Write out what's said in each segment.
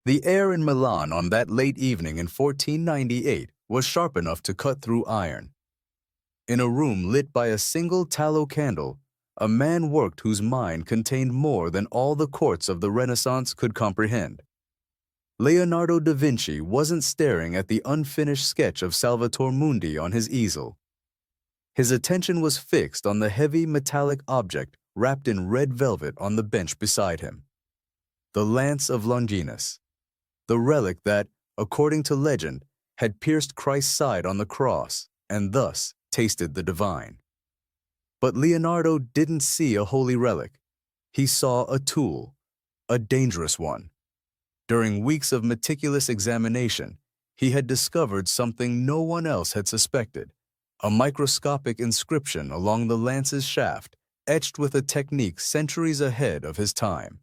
The air in Milan on that late evening in 1498 was sharp enough to cut through iron. In a room lit by a single tallow candle, a man worked whose mind contained more than all the courts of the Renaissance could comprehend. Leonardo da Vinci wasn't staring at the unfinished sketch of Salvator Mundi on his easel. His attention was fixed on the heavy metallic object wrapped in red velvet on the bench beside him. The Lance of Longinus, the relic that, according to legend, had pierced Christ's side on the cross and thus tasted the divine. But Leonardo didn't see a holy relic. He saw a tool, a dangerous one. During weeks of meticulous examination, he had discovered something no one else had suspected, a microscopic inscription along the lance's shaft, etched with a technique centuries ahead of his time.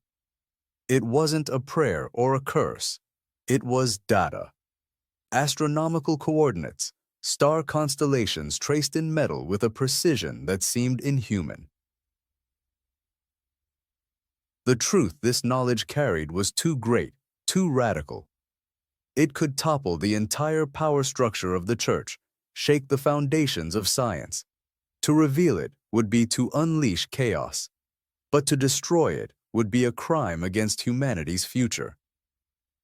It wasn't a prayer or a curse. It was data. Astronomical coordinates, star constellations traced in metal with a precision that seemed inhuman. The truth this knowledge carried was too great, too radical. It could topple the entire power structure of the Church, shake the foundations of science. To reveal it would be to unleash chaos, but to destroy it would be a crime against humanity's future.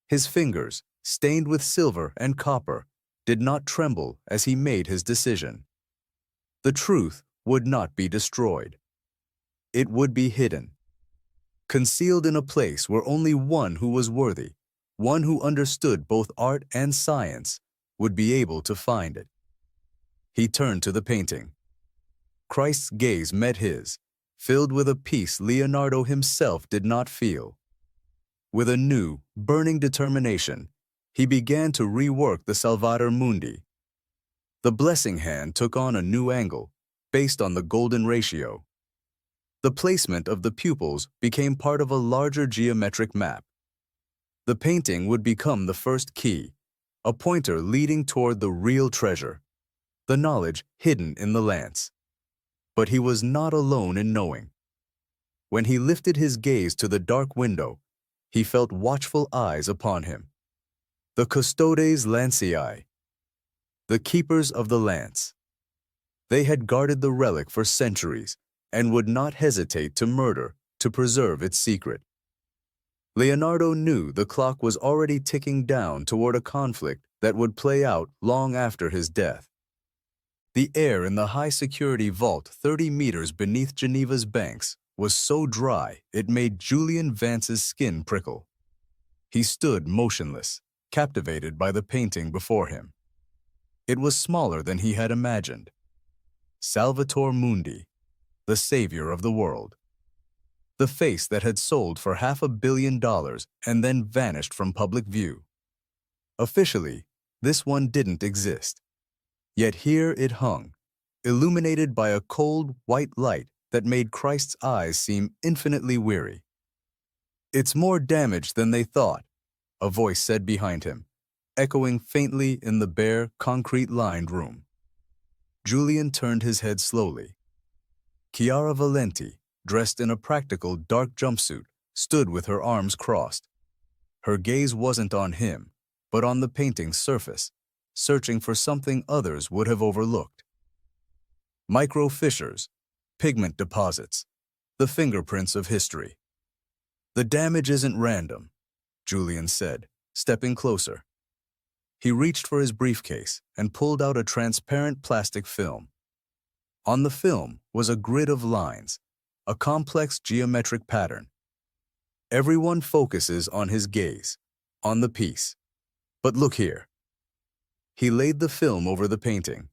His fingers, stained with silver and copper, did not tremble as he made his decision. The truth would not be destroyed. It would be hidden, concealed in a place where only one who was worthy, one who understood both art and science, would be able to find it. He turned to the painting. Christ's gaze met his, filled with a peace Leonardo himself did not feel. With a new, burning determination, he began to rework the Salvator Mundi. The blessing hand took on a new angle, based on the golden ratio. The placement of the pupils became part of a larger geometric map. The painting would become the first key, a pointer leading toward the real treasure, the knowledge hidden in the lance. But he was not alone in knowing. When he lifted his gaze to the dark window, he felt watchful eyes upon him. The Custodes Lanceii, the keepers of the lance. They had guarded the relic for centuries and would not hesitate to murder to preserve its secret. Leonardo knew the clock was already ticking down toward a conflict that would play out long after his death. The air in the high-security vault 30 meters beneath Geneva's banks was so dry it made Julian Vance's skin prickle. He stood motionless, captivated by the painting before him. It was smaller than he had imagined. Salvator Mundi, the savior of the world. The face that had sold for $500 million and then vanished from public view. Officially, this one didn't exist. Yet here it hung, illuminated by a cold, white light that made Christ's eyes seem infinitely weary. "It's more damaged than they thought," a voice said behind him, echoing faintly in the bare, concrete-lined room. Julian turned his head slowly. Chiara Valenti, dressed in a practical dark jumpsuit, stood with her arms crossed. Her gaze wasn't on him, but on the painting's surface, searching for something others would have overlooked. Micro fissures, pigment deposits, the fingerprints of history. "The damage isn't random," Julian said, stepping closer. He reached for his briefcase and pulled out a transparent plastic film. On the film was a grid of lines, a complex geometric pattern. Everyone focuses on his gaze, on the piece. But look here. He laid the film over the painting.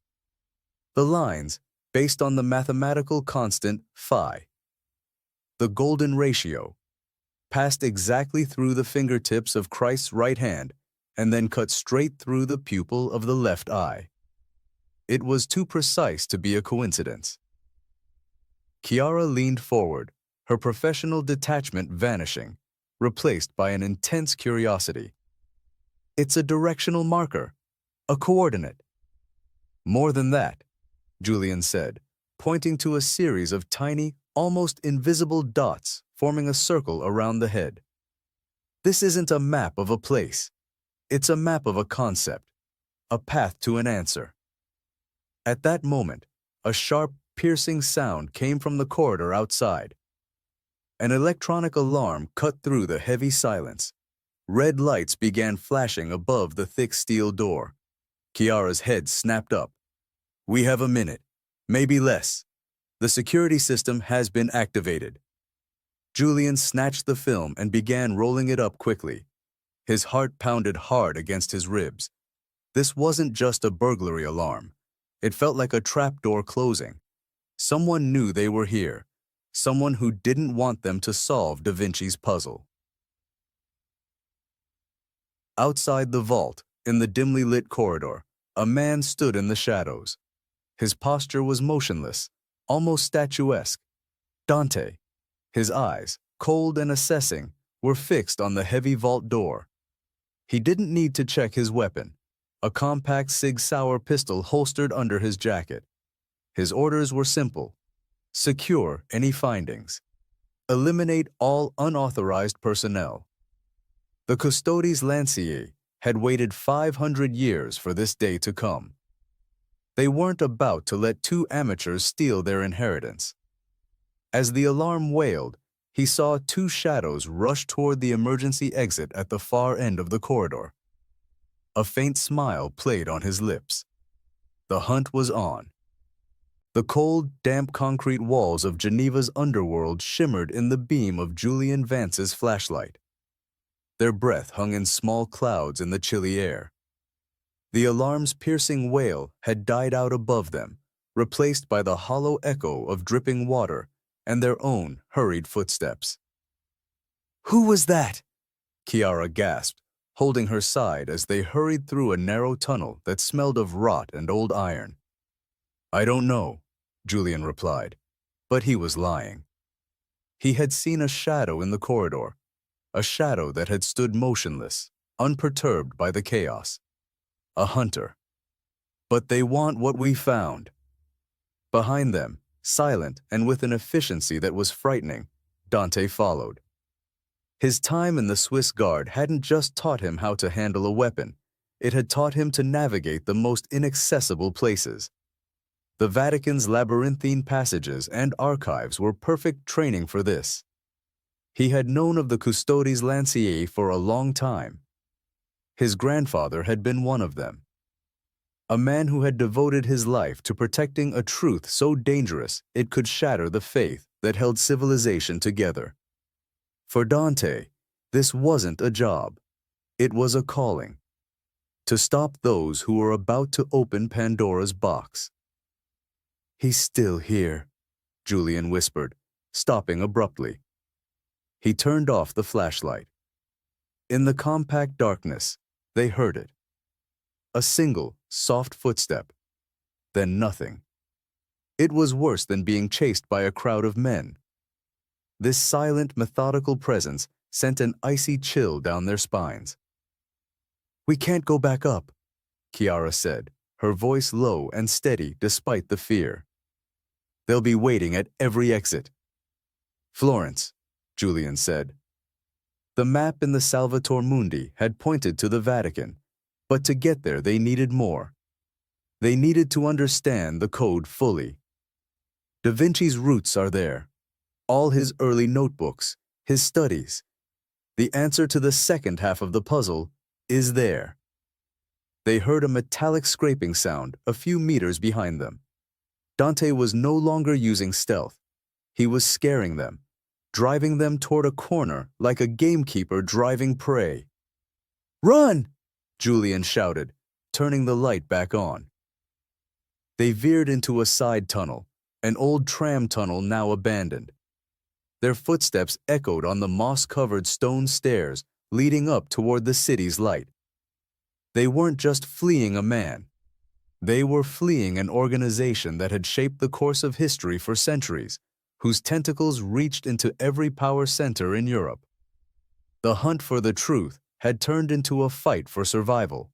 The lines, based on the mathematical constant phi, the golden ratio, passed exactly through the fingertips of Christ's right hand and then cut straight through the pupil of the left eye. It was too precise to be a coincidence. Chiara leaned forward, her professional detachment vanishing, replaced by an intense curiosity. "It's a directional marker, a coordinate." "More than that," Julian said, pointing to a series of tiny, almost invisible dots forming a circle around the head. This isn't a map of a place. It's a map of a concept, a path to an answer. At that moment, a sharp, piercing sound came from the corridor outside. An electronic alarm cut through the heavy silence. Red lights began flashing above the thick steel door. Chiara's head snapped up. "We have a minute, maybe less. The security system has been activated." Julian snatched the film and began rolling it up quickly. His heart pounded hard against his ribs. This wasn't just a burglary alarm. It felt like a trapdoor closing. Someone knew they were here. Someone who didn't want them to solve Da Vinci's puzzle. Outside the vault, in the dimly lit corridor, a man stood in the shadows. His posture was motionless, almost statuesque. Dante. His eyes, cold and assessing, were fixed on the heavy vault door. He didn't need to check his weapon, a compact Sig Sauer pistol holstered under his jacket. His orders were simple. Secure any findings. Eliminate all unauthorized personnel. The Custodes Lanceii had waited 500 years for this day to come. They weren't about to let two amateurs steal their inheritance. As the alarm wailed, he saw two shadows rush toward the emergency exit at the far end of the corridor. A faint smile played on his lips. The hunt was on. The cold, damp concrete walls of Geneva's underworld shimmered in the beam of Julian Vance's flashlight. Their breath hung in small clouds in the chilly air. The alarm's piercing wail had died out above them, replaced by the hollow echo of dripping water and their own hurried footsteps. "Who was that?" Chiara gasped, holding her side as they hurried through a narrow tunnel that smelled of rot and old iron. "I don't know," Julian replied, but he was lying. He had seen a shadow in the corridor, a shadow that had stood motionless, unperturbed by the chaos. A hunter. "But they want what we found." Behind them, silent and with an efficiency that was frightening, Dante followed. His time in the Swiss Guard hadn't just taught him how to handle a weapon, it had taught him to navigate the most inaccessible places. The Vatican's labyrinthine passages and archives were perfect training for this. He had known of the Custodes Lanceii for a long time. His grandfather had been one of them. A man who had devoted his life to protecting a truth so dangerous it could shatter the faith that held civilization together. For Dante, this wasn't a job. It was a calling. To stop those who were about to open Pandora's box. "He's still here," Julian whispered, stopping abruptly. He turned off the flashlight. In the compact darkness, they heard it. A single, soft footstep. Then nothing. It was worse than being chased by a crowd of men. This silent, methodical presence sent an icy chill down their spines. "We can't go back up," Chiara said, her voice low and steady despite the fear. "They'll be waiting at every exit." "Florence," Julian said. The map in the Salvator Mundi had pointed to the Vatican, but to get there they needed more. They needed to understand the code fully. Da Vinci's roots are there. All his early notebooks, his studies. The answer to the second half of the puzzle is there. They heard a metallic scraping sound a few meters behind them. Dante was no longer using stealth. He was scaring them, driving them toward a corner like a gamekeeper driving prey. "Run!" Julian shouted, turning the light back on. They veered into a side tunnel, an old tram tunnel now abandoned. Their footsteps echoed on the moss-covered stone stairs leading up toward the city's light. They weren't just fleeing a man. They were fleeing an organization that had shaped the course of history for centuries, whose tentacles reached into every power center in Europe. The hunt for the truth had turned into a fight for survival.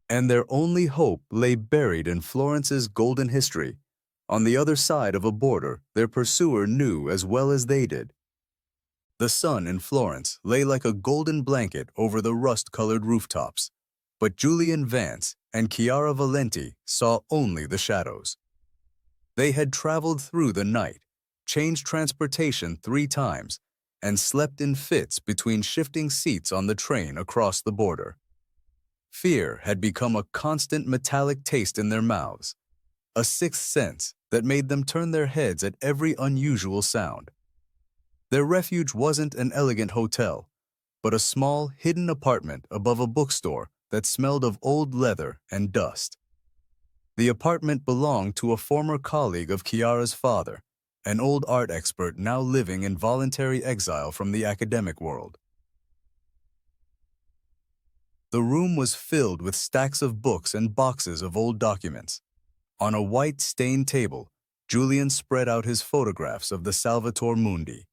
And their only hope lay buried in Florence's golden history, on the other side of a border their pursuer knew as well as they did. The sun in Florence lay like a golden blanket over the rust-colored rooftops, but Julian, Vance, and Chiara Valenti saw only the shadows. They had traveled through the night, changed transportation 3 times, and slept in fits between shifting seats on the train across the border. Fear had become a constant metallic taste in their mouths, a sixth sense that made them turn their heads at every unusual sound. Their refuge wasn't an elegant hotel, but a small, hidden apartment above a bookstore that smelled of old leather and dust. The apartment belonged to a former colleague of Chiara's father, an old art expert now living in voluntary exile from the academic world. The room was filled with stacks of books and boxes of old documents. On a white stained table, Julian spread out his photographs of the Salvator Mundi.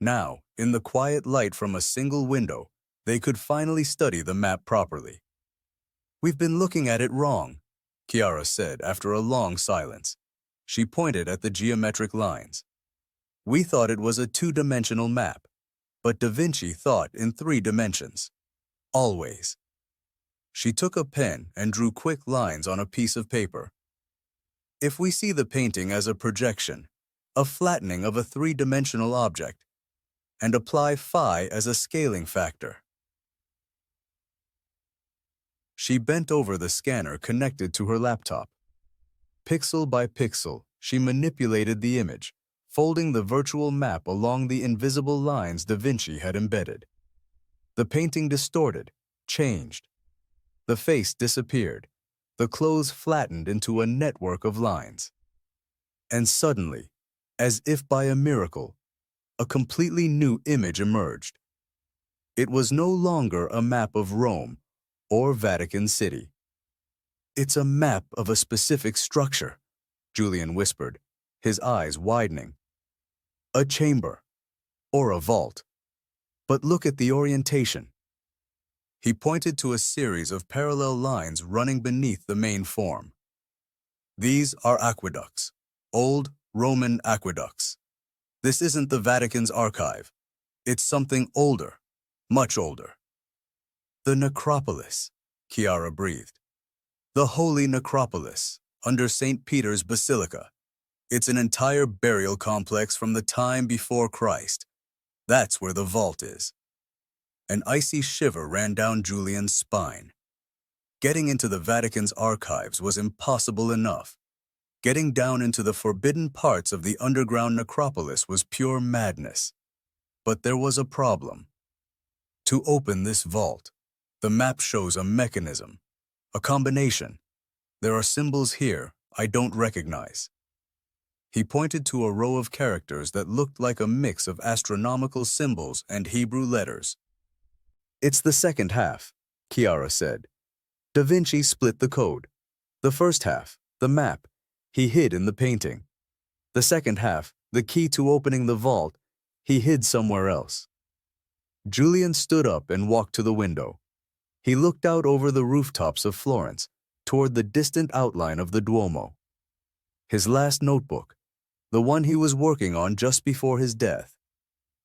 Now, in the quiet light from a single window, they could finally study the map properly. "We've been looking at it wrong," Chiara said after a long silence. She pointed at the geometric lines. "We thought it was a 2-dimensional map, but Da Vinci thought in 3 dimensions. Always." She took a pen and drew quick lines on a piece of paper. "If we see the painting as a projection, a flattening of a 3-dimensional object, and apply phi as a scaling factor." She bent over the scanner connected to her laptop. Pixel by pixel, she manipulated the image, folding the virtual map along the invisible lines Da Vinci had embedded. The painting distorted, changed. The face disappeared, the clothes flattened into a network of lines. And suddenly, as if by a miracle, a completely new image emerged. It was no longer a map of Rome or Vatican City. "It's a map of a specific structure," Julian whispered, his eyes widening. "A chamber, or a vault. But look at the orientation." He pointed to a series of parallel lines running beneath the main form. "These are aqueducts, old Roman aqueducts. This isn't the Vatican's archive. It's something older, much older." "The necropolis," Chiara breathed. "The holy necropolis, under St. Peter's Basilica. It's an entire burial complex from the time before Christ. That's where the vault is." An icy shiver ran down Julian's spine. Getting into the Vatican's archives was impossible enough. Getting down into the forbidden parts of the underground necropolis was pure madness. But there was a problem. To open this vault, the map shows a mechanism, a combination. There are symbols here I don't recognize. He pointed to a row of characters that looked like a mix of astronomical symbols and Hebrew letters. "It's the second half," Chiara said. "Da Vinci split the code. The first half, the map, he hid in the painting. The second half, the key to opening the vault, he hid somewhere else." Julian stood up and walked to the window. He looked out over the rooftops of Florence, toward the distant outline of the Duomo. His last notebook, the one he was working on just before his death,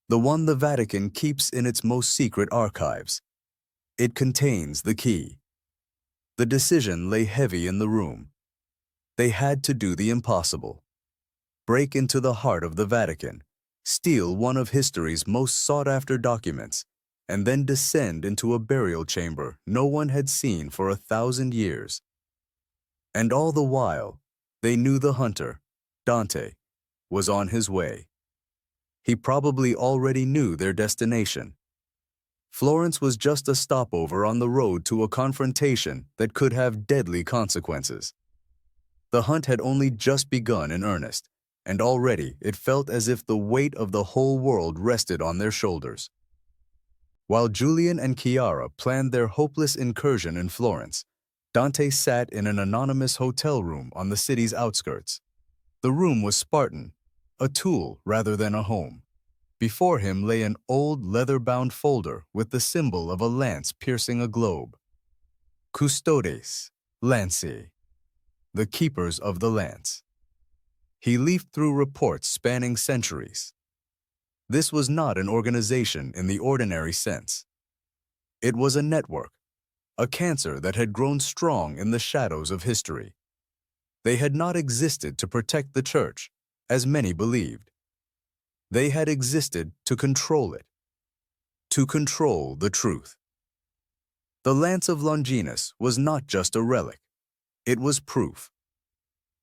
the one the Vatican keeps in its most secret archives. It contains the key. The decision lay heavy in the room. They had to do the impossible. Break into the heart of the Vatican, steal one of history's most sought-after documents, and then descend into a burial chamber no one had seen for 1,000 years. And all the while, they knew the hunter, Dante, was on his way. He probably already knew their destination. Florence was just a stopover on the road to a confrontation that could have deadly consequences. The hunt had only just begun in earnest, and already it felt as if the weight of the whole world rested on their shoulders. While Julian and Chiara planned their hopeless incursion in Florence, Dante sat in an anonymous hotel room on the city's outskirts. The room was Spartan, a tool rather than a home. Before him lay an old leather-bound folder with the symbol of a lance piercing a globe. Custodes Lanceii, the keepers of the lance. He leafed through reports spanning centuries. This was not an organization in the ordinary sense. It was a network, a cancer that had grown strong in the shadows of history. They had not existed to protect the church, as many believed. They had existed to control it, to control the truth. The Lance of Longinus was not just a relic. It was proof.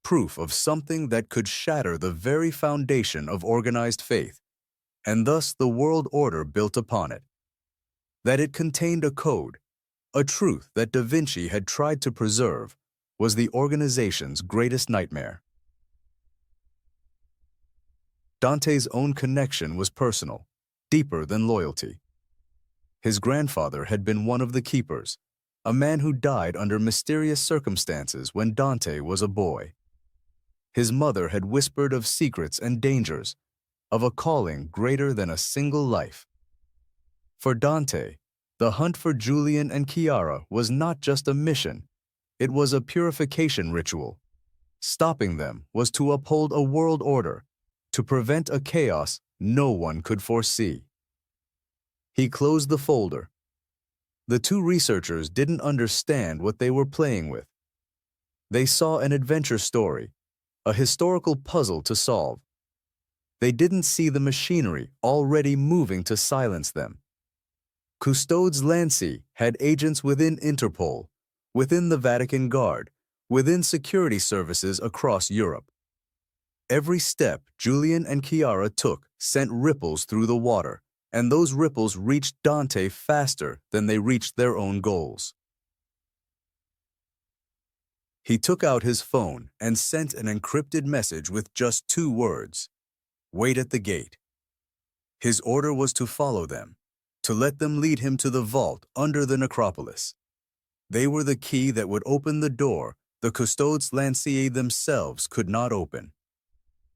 Proof of something that could shatter the very foundation of organized faith, and thus the world order built upon it. That it contained a code, a truth that Da Vinci had tried to preserve, was the organization's greatest nightmare. Dante's own connection was personal, deeper than loyalty. His grandfather had been one of the keepers, a man who died under mysterious circumstances when Dante was a boy. His mother had whispered of secrets and dangers, of a calling greater than a single life. For Dante, the hunt for Julian and Chiara was not just a mission, it was a purification ritual. Stopping them was to uphold a world order, to prevent a chaos no one could foresee. He closed the folder. The two researchers didn't understand what they were playing with. They saw an adventure story, a historical puzzle to solve. They didn't see the machinery already moving to silence them. Custodes Lanceii had agents within Interpol, within the Vatican Guard, within security services across Europe. Every step Julian and Chiara took sent ripples through the water, and those ripples reached Dante faster than they reached their own goals. He took out his phone and sent an encrypted message with just 2 words: "Wait at the gate." His order was to follow them, to let them lead him to the vault under the necropolis. They were the key that would open the door the Custodes Lanceii themselves could not open.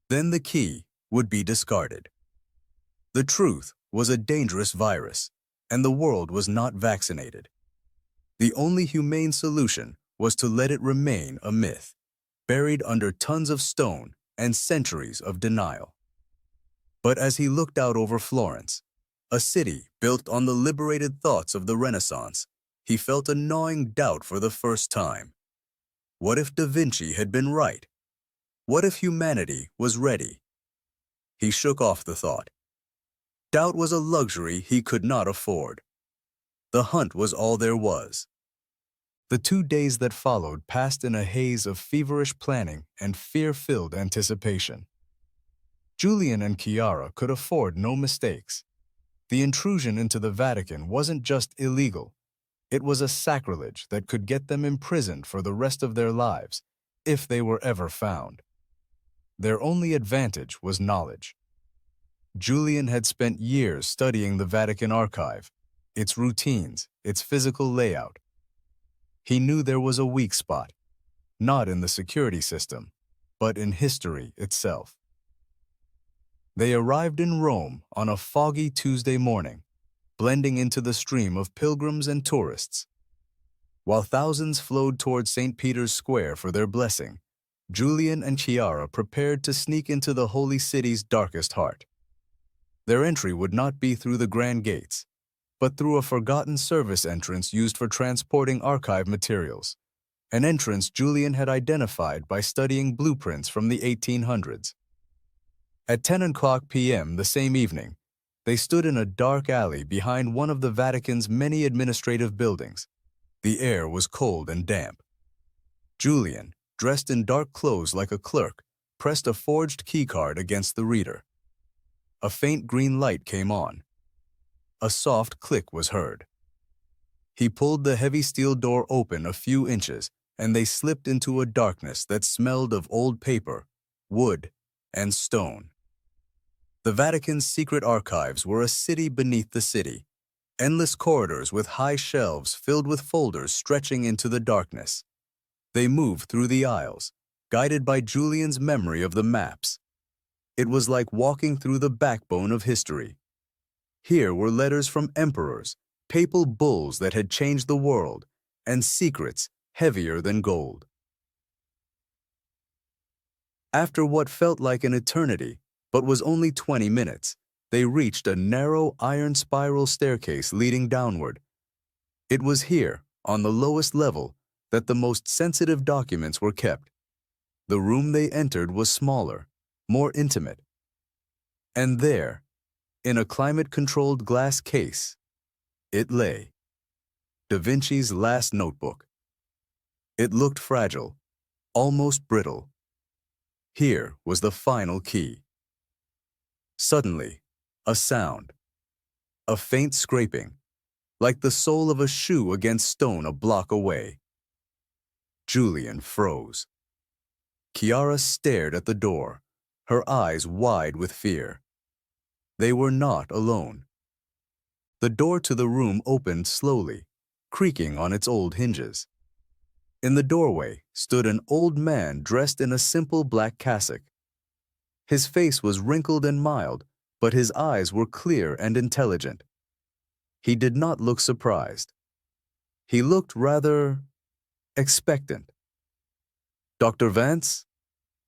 Then the key would be discarded. The truth was a dangerous virus, and the world was not vaccinated. The only humane solution was to let it remain a myth, buried under tons of stone and centuries of denial. But as he looked out over Florence, a city built on the liberated thoughts of the Renaissance, he felt a gnawing doubt for the first time. What if Da Vinci had been right? What if humanity was ready? He shook off the thought. Doubt was a luxury he could not afford. The hunt was all there was. The 2 days that followed passed in a haze of feverish planning and fear-filled anticipation. Julian and Chiara could afford no mistakes. The intrusion into the Vatican wasn't just illegal. It was a sacrilege that could get them imprisoned for the rest of their lives, if they were ever found. Their only advantage was knowledge. Julian had spent years studying the Vatican archive, its routines, its physical layout. He knew there was a weak spot, not in the security system, but in history itself. They arrived in Rome on a foggy Tuesday morning, blending into the stream of pilgrims and tourists. While thousands flowed toward St. Peter's Square for their blessing, Julian and Chiara prepared to sneak into the holy city's darkest heart. Their entry would not be through the grand gates, but through a forgotten service entrance used for transporting archive materials, an entrance Julian had identified by studying blueprints from the 1800s. At 10:00 p.m. the same evening, they stood in a dark alley behind one of the Vatican's many administrative buildings. The air was cold and damp. Julian, dressed in dark clothes like a clerk, pressed a forged keycard against the reader. A faint green light came on. A soft click was heard. He pulled the heavy steel door open a few inches, and they slipped into a darkness that smelled of old paper, wood, and stone. The Vatican's secret archives were a city beneath the city, endless corridors with high shelves filled with folders stretching into the darkness. They moved through the aisles, guided by Julian's memory of the maps. It was like walking through the backbone of history. Here were letters from emperors, papal bulls that had changed the world, and secrets heavier than gold. After what felt like an eternity, but was only 20 minutes, They reached a narrow iron spiral staircase leading downward. It was here, on the lowest level, that the most sensitive documents were kept. The room they entered was smaller, more intimate. And there, in a climate-controlled glass case, it lay. Da Vinci's last notebook. It looked fragile, almost brittle. Here was the final key. Suddenly, a sound. A faint scraping, like the sole of a shoe against stone a block away. Julian froze. Chiara stared at the door, her eyes wide with fear. They were not alone. The door to the room opened slowly, creaking on its old hinges. In the doorway stood an old man dressed in a simple black cassock. His face was wrinkled and mild, but his eyes were clear and intelligent. He did not look surprised. He looked rather expectant. "Dr. Vance?"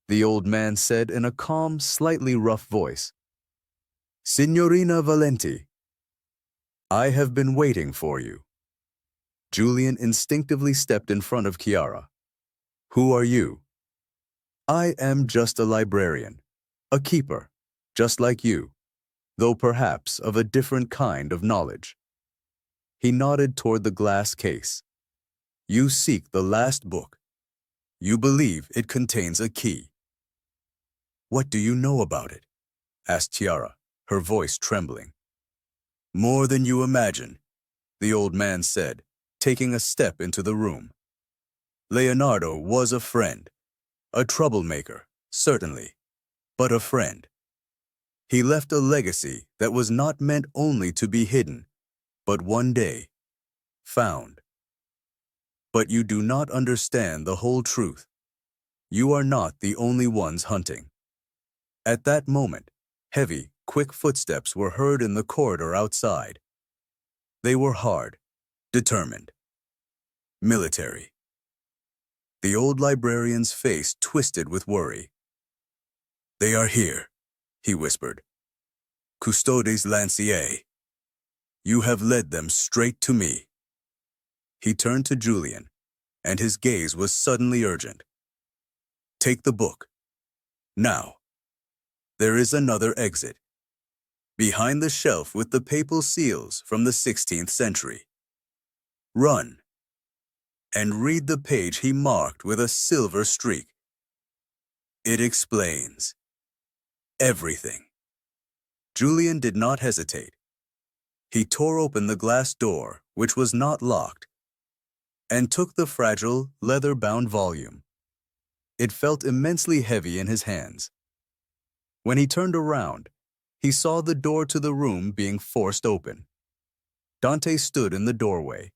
the old man said in a calm, slightly rough voice. "Signorina Valenti, I have been waiting for you." Julian instinctively stepped in front of Chiara. "Who are you?" "I am just a librarian, a keeper, just like you, though perhaps of a different kind of knowledge." He nodded toward the glass case. "You seek the last book. You believe it contains a key." "What do you know about it?" asked Chiara, her voice trembling. "More than you imagine," the old man said, taking a step into the room. "Leonardo was a friend, a troublemaker, certainly, but a friend. He left a legacy that was not meant only to be hidden, but one day found. But you do not understand the whole truth. You are not the only ones hunting." At that moment, heavy, quick footsteps were heard in the corridor outside. They were hard, determined, military. The old librarian's face twisted with worry. "They are here," he whispered. "Custodes Lanceii. You have led them straight to me." He turned to Julian, and his gaze was suddenly urgent. "Take the book. Now. There is another exit. Behind the shelf with the papal seals from the 16th century. Run. And read the page he marked with a silver streak. It explains everything." Julian did not hesitate. He tore open the glass door, which was not locked, and took the fragile, leather-bound volume. It felt immensely heavy in his hands. When he turned around, he saw the door to the room being forced open. Dante stood in the doorway,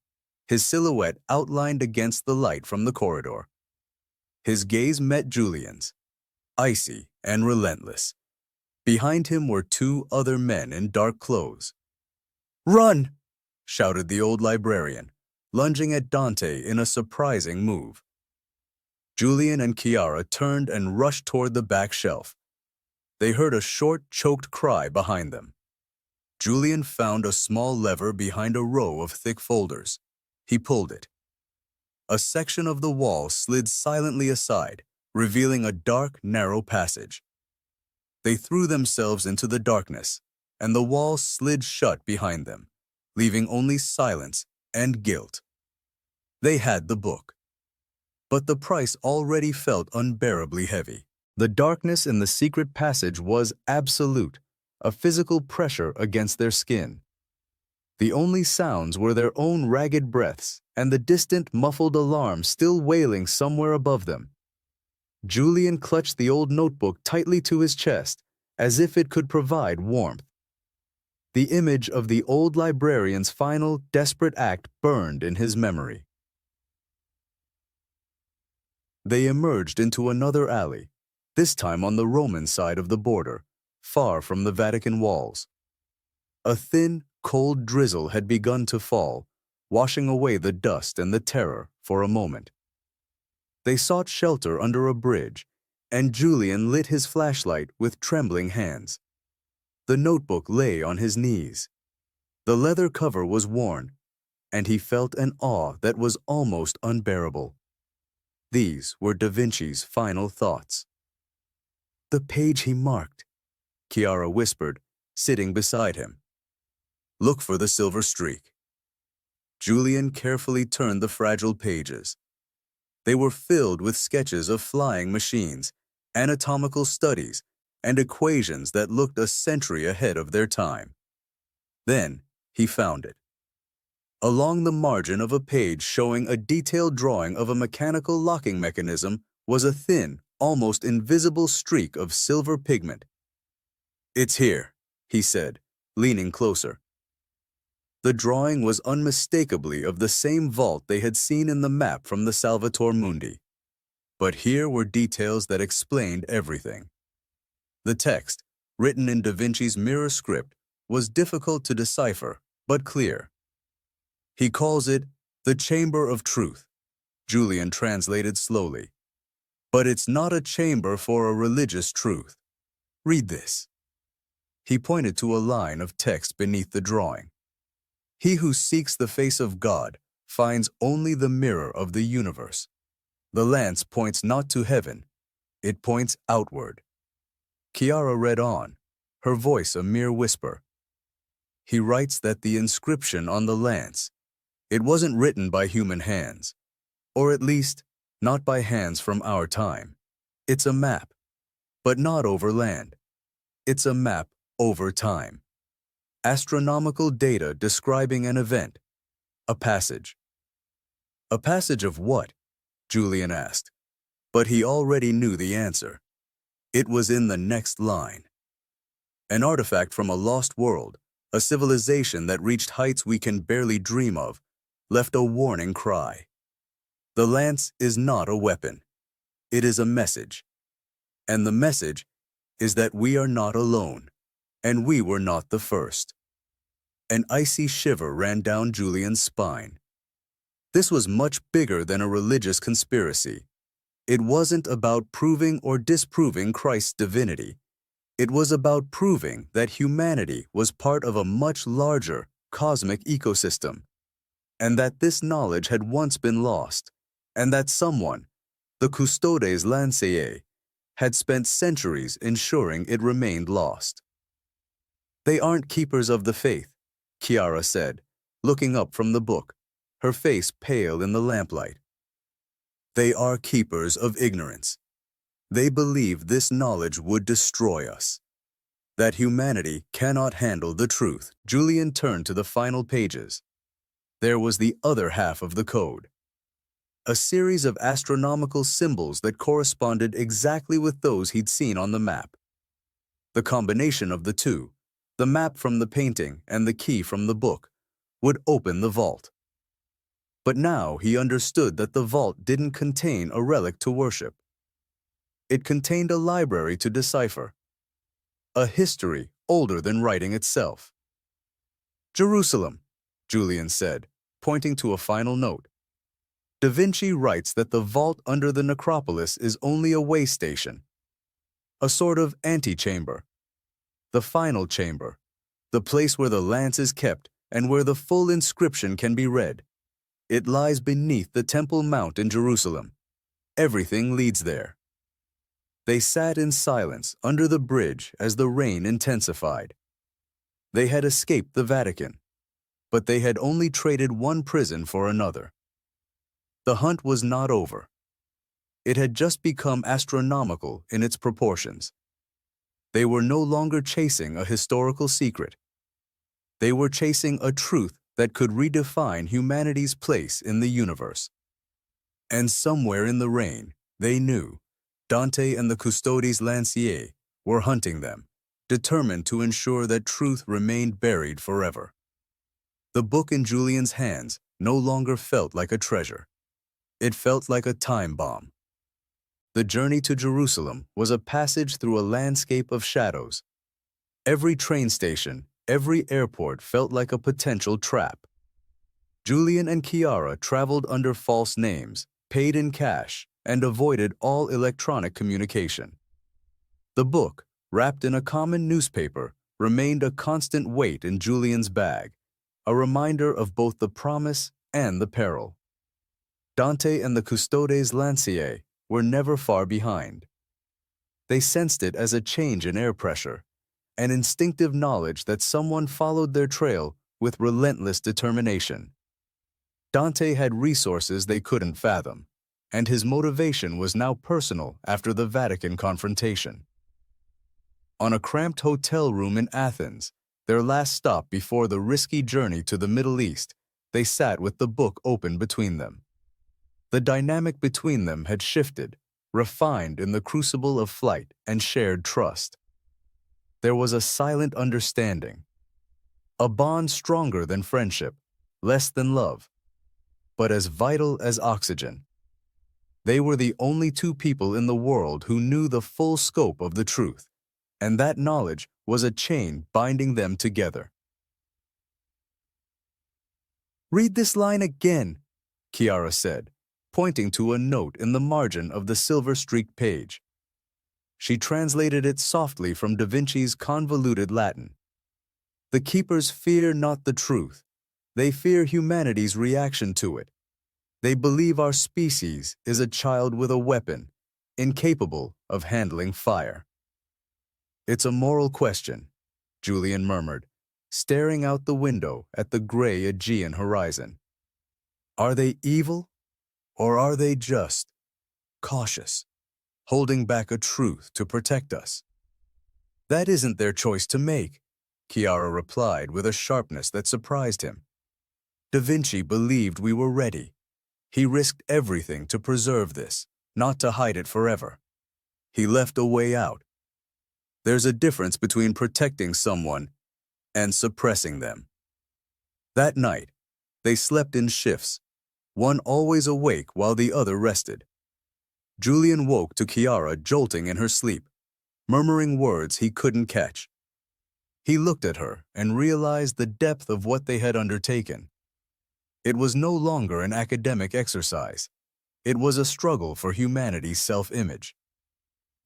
his silhouette outlined against the light from the corridor. His gaze met Julian's, icy and relentless. Behind him were two other men in dark clothes. "Run!" shouted the old librarian, lunging at Dante in a surprising move. Julian and Chiara turned and rushed toward the back shelf. They heard a short, choked cry behind them. Julian found a small lever behind a row of thick folders. He pulled it. A section of the wall slid silently aside, revealing a dark, narrow passage. They threw themselves into the darkness, and the wall slid shut behind them, leaving only silence and guilt. They had the book, but the price already felt unbearably heavy. The darkness in the secret passage was absolute, a physical pressure against their skin. The only sounds were their own ragged breaths and the distant, muffled alarm still wailing somewhere above them. Julian clutched the old notebook tightly to his chest, as if it could provide warmth. The image of the old librarian's final, desperate act burned in his memory. They emerged into another alley, this time on the Roman side of the border, far from the Vatican walls. A thin, cold drizzle had begun to fall, washing away the dust and the terror for a moment. They sought shelter under a bridge, and Julian lit his flashlight with trembling hands. The notebook lay on his knees. The leather cover was worn, and he felt an awe that was almost unbearable. These were Da Vinci's final thoughts. "The page he marked," Chiara whispered, sitting beside him. "Look for the silver streak." Julian carefully turned the fragile pages. They were filled with sketches of flying machines, anatomical studies, and equations that looked a century ahead of their time. Then he found it. Along the margin of a page showing a detailed drawing of a mechanical locking mechanism was a thin, almost invisible streak of silver pigment. "It's here," he said, leaning closer. The drawing was unmistakably of the same vault they had seen in the map from the Salvator Mundi. But here were details that explained everything. The text, written in Da Vinci's mirror script, was difficult to decipher, but clear. "He calls it the Chamber of Truth," Julian translated slowly. "But it's not a chamber for a religious truth. Read this." He pointed to a line of text beneath the drawing. "He who seeks the face of God finds only the mirror of the universe. The lance points not to heaven, it points outward." Chiara read on, her voice a mere whisper. "He writes that the inscription on the lance, it wasn't written by human hands, or at least not by hands from our time. It's a map, but not over land. It's a map over time. Astronomical data describing an event, a passage." "A passage of what?" Julian asked, but he already knew the answer. It was in the next line. "An artifact from a lost world, a civilization that reached heights we can barely dream of, left a warning cry. The lance is not a weapon. It is a message. And the message is that we are not alone, and we were not the first." An icy shiver ran down Julian's spine. This was much bigger than a religious conspiracy. It wasn't about proving or disproving Christ's divinity. It was about proving that humanity was part of a much larger cosmic ecosystem, and that this knowledge had once been lost, and that someone, the Custodes Lanceii, had spent centuries ensuring it remained lost. "They aren't keepers of the faith," Chiara said, looking up from the book, her face pale in the lamplight. "They are keepers of ignorance. They believe this knowledge would destroy us, that humanity cannot handle the truth." Julian turned to the final pages. There was the other half of the code. A series of astronomical symbols that corresponded exactly with those he'd seen on the map. The combination of the two, the map from the painting and the key from the book, would open the vault. But now he understood that the vault didn't contain a relic to worship. It contained a library to decipher, a history older than writing itself. "Jerusalem," Julian said, pointing to a final note. "Da Vinci writes that the vault under the necropolis is only a way station, a sort of antechamber. The final chamber, the place where the lance is kept and where the full inscription can be read. It lies beneath the Temple Mount in Jerusalem. Everything leads there." They sat in silence under the bridge as the rain intensified. They had escaped the Vatican, but they had only traded one prison for another. The hunt was not over. It had just become astronomical in its proportions. They were no longer chasing a historical secret. They were chasing a truth that could redefine humanity's place in the universe. And somewhere in the rain, they knew, Dante and the Custodes Lanceii were hunting them, determined to ensure that truth remained buried forever. The book in Julian's hands no longer felt like a treasure. It felt like a time bomb. The journey to Jerusalem was a passage through a landscape of shadows. Every train station, every airport felt like a potential trap. Julian and Chiara traveled under false names, paid in cash, and avoided all electronic communication. The book, wrapped in a common newspaper, remained a constant weight in Julian's bag, a reminder of both the promise and the peril. Dante and the Custodes Lanceii were never far behind. They sensed it as a change in air pressure, an instinctive knowledge that someone followed their trail with relentless determination. Dante had resources they couldn't fathom, and his motivation was now personal after the Vatican confrontation. On a cramped hotel room in Athens, their last stop before the risky journey to the Middle East, they sat with the book open between them. The dynamic between them had shifted, refined in the crucible of flight and shared trust. There was a silent understanding, a bond stronger than friendship, less than love, but as vital as oxygen. They were the only two people in the world who knew the full scope of the truth, and that knowledge was a chain binding them together. "Read this line again," Chiara said, pointing to a note in the margin of the silver-streaked page. She translated it softly from Da Vinci's convoluted Latin. "The keepers fear not the truth. They fear humanity's reaction to it. They believe our species is a child with a weapon, incapable of handling fire." "It's a moral question," Julian murmured, staring out the window at the gray Aegean horizon. "Are they evil, or are they just cautious, holding back a truth to protect us?" "That isn't their choice to make," Chiara replied with a sharpness that surprised him. "Da Vinci believed we were ready. He risked everything to preserve this, not to hide it forever. He left a way out. There's a difference between protecting someone and suppressing them." That night, they slept in shifts, one always awake while the other rested. Julian woke to Chiara jolting in her sleep, murmuring words he couldn't catch. He looked at her and realized the depth of what they had undertaken. It was no longer an academic exercise. It was a struggle for humanity's self-image.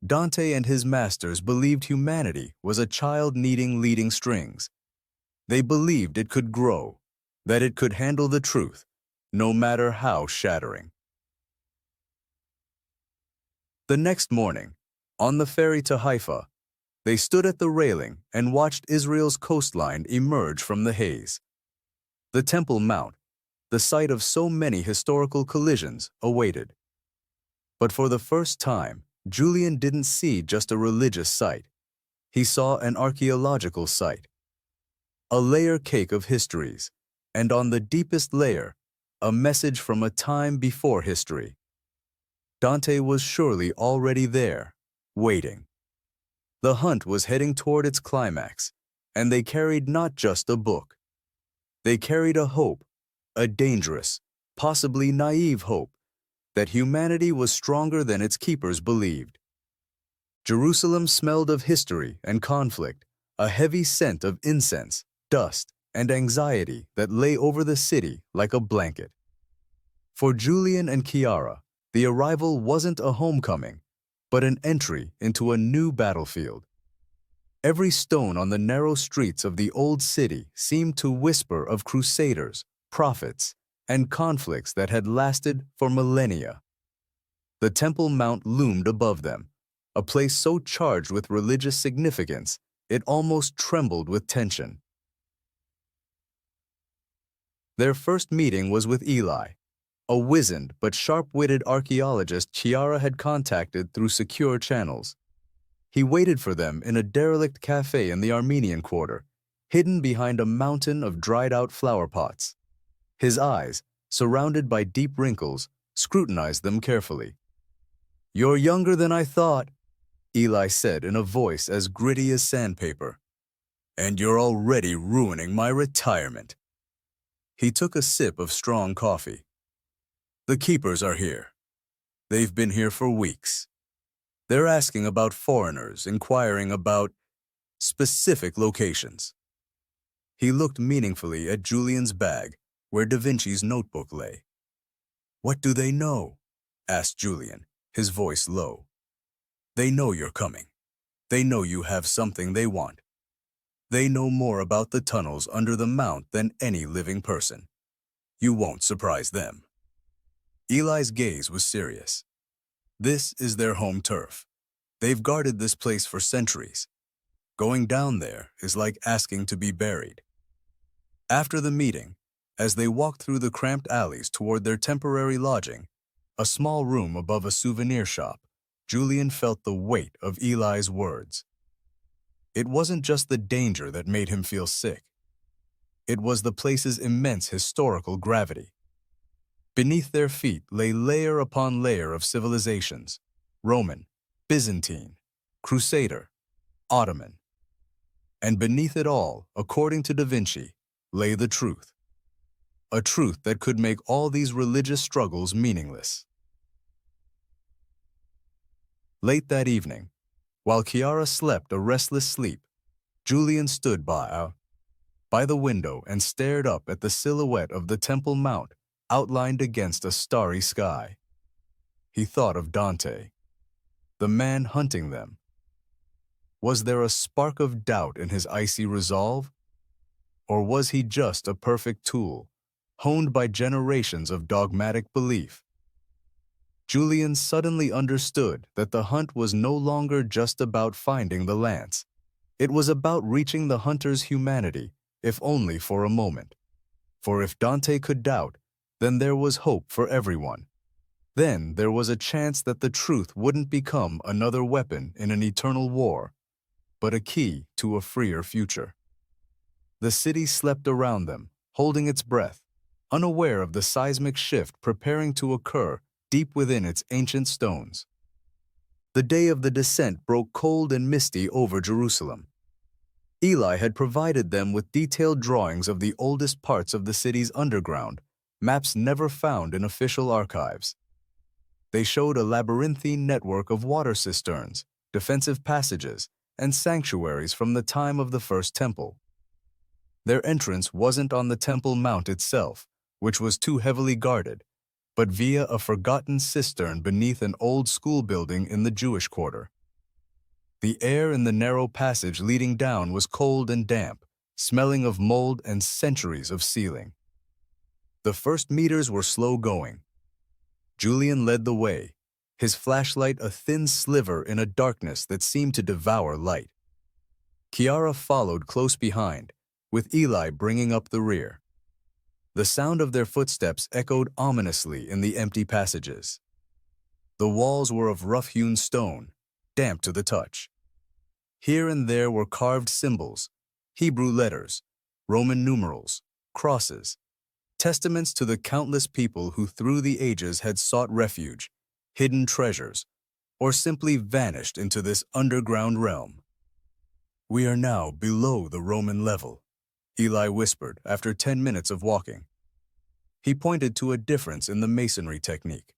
Dante and his masters believed humanity was a child needing leading strings. They believed it could grow, that it could handle the truth, no matter how shattering. The next morning, on the ferry to Haifa, they stood at the railing and watched Israel's coastline emerge from the haze. The Temple Mount, the site of so many historical collisions, awaited. But for the first time, Julian didn't see just a religious site. He saw an archaeological site. A layer cake of histories, and on the deepest layer, a message from a time before history. Dante was surely already there, waiting. The hunt was heading toward its climax, and they carried not just a book. They carried a hope, a dangerous, possibly naive hope, that humanity was stronger than its keepers believed. Jerusalem smelled of history and conflict, a heavy scent of incense, dust, and anxiety that lay over the city like a blanket. For Julian and Chiara, the arrival wasn't a homecoming, but an entry into a new battlefield. Every stone on the narrow streets of the old city seemed to whisper of crusaders, prophets, and conflicts that had lasted for millennia. The Temple Mount loomed above them, a place so charged with religious significance it almost trembled with tension. Their first meeting was with Eli, a wizened but sharp-witted archaeologist Chiara had contacted through secure channels. He waited for them in a derelict cafe in the Armenian Quarter, hidden behind a mountain of dried-out flower pots. His eyes, surrounded by deep wrinkles, scrutinized them carefully. "You're younger than I thought," Eli said in a voice as gritty as sandpaper. "And you're already ruining my retirement." He took a sip of strong coffee. "The keepers are here. They've been here for weeks. They're asking about foreigners, inquiring about specific locations." He looked meaningfully at Julian's bag, where Da Vinci's notebook lay. "What do they know?" asked Julian, his voice low. "They know you're coming. They know you have something they want." They know more about the tunnels under the mount than any living person. You won't surprise them. Eli's gaze was serious. This is their home turf. They've guarded this place for centuries. Going down there is like asking to be buried. After the meeting, as they walked through the cramped alleys toward their temporary lodging, a small room above a souvenir shop, Julian felt the weight of Eli's words. It wasn't just the danger that made him feel sick. It was the place's immense historical gravity. Beneath their feet lay layer upon layer of civilizations: Roman, Byzantine, Crusader, Ottoman. And beneath it all, according to Da Vinci, lay the truth. A truth that could make all these religious struggles meaningless. Late that evening, while Chiara slept a restless sleep, Julian stood by the window and stared up at the silhouette of the Temple Mount outlined against a starry sky. He thought of Dante, the man hunting them. Was there a spark of doubt in his icy resolve? Or was he just a perfect tool, honed by generations of dogmatic belief? Julian suddenly understood that the hunt was no longer just about finding the lance. It was about reaching the hunter's humanity, if only for a moment. For if Dante could doubt, then there was hope for everyone. Then there was a chance that the truth wouldn't become another weapon in an eternal war, but a key to a freer future. The city slept around them, holding its breath, unaware of the seismic shift preparing to occur deep within its ancient stones. The day of the descent broke cold and misty over Jerusalem. Eli had provided them with detailed drawings of the oldest parts of the city's underground, maps never found in official archives. They showed a labyrinthine network of water cisterns, defensive passages, and sanctuaries from the time of the First Temple. Their entrance wasn't on the Temple Mount itself, which was too heavily guarded, but via a forgotten cistern beneath an old school building in the Jewish quarter. The air in the narrow passage leading down was cold and damp, smelling of mold and centuries of sealing. The first meters were slow going. Julian led the way, his flashlight a thin sliver in a darkness that seemed to devour light. Chiara followed close behind, with Eli bringing up the rear. The sound of their footsteps echoed ominously in the empty passages. The walls were of rough-hewn stone, damp to the touch. Here and there were carved symbols, Hebrew letters, Roman numerals, crosses, testaments to the countless people who through the ages had sought refuge, hidden treasures, or simply vanished into this underground realm. "We are now below the Roman level," Eli whispered after 10 minutes of walking. He pointed to a difference in the masonry technique.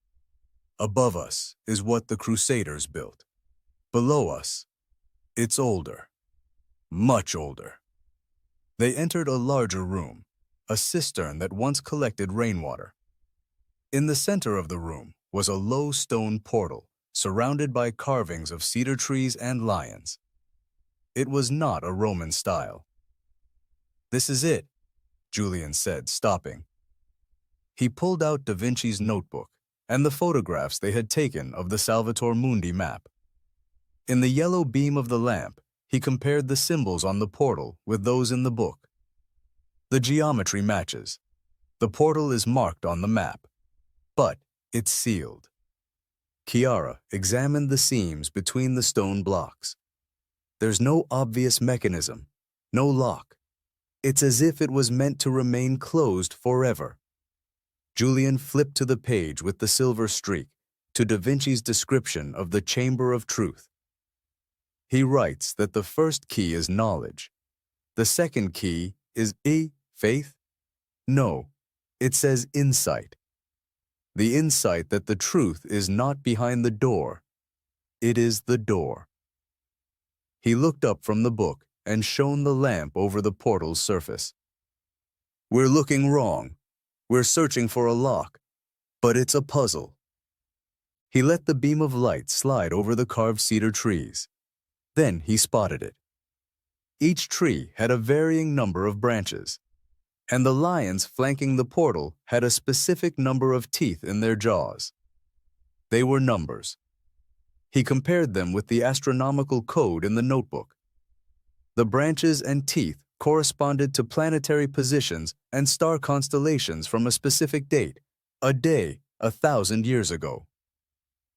"Above us is what the Crusaders built. Below us, it's older. Much older." They entered a larger room, a cistern that once collected rainwater. In the center of the room was a low stone portal, surrounded by carvings of cedar trees and lions. It was not a Roman style. "This is it," Julian said, stopping. He pulled out Da Vinci's notebook and the photographs they had taken of the Salvator Mundi map. In the yellow beam of the lamp, he compared the symbols on the portal with those in the book. The geometry matches. The portal is marked on the map, but it's sealed. Chiara examined the seams between the stone blocks. There's no obvious mechanism, no lock. It's as if it was meant to remain closed forever. Julian flipped to the page with the silver streak, to Da Vinci's description of the Chamber of Truth. He writes that the first key is knowledge. The second key is faith? No, it says insight. The insight that the truth is not behind the door. It is the door. He looked up from the book and shone the lamp over the portal's surface. "We're looking wrong. We're searching for a lock, but it's a puzzle." He let the beam of light slide over the carved cedar trees. Then he spotted it. Each tree had a varying number of branches, and the lions flanking the portal had a specific number of teeth in their jaws. They were numbers. He compared them with the astronomical code in the notebook. The branches and teeth corresponded to planetary positions and star constellations from a specific date, a day 1,000 years ago.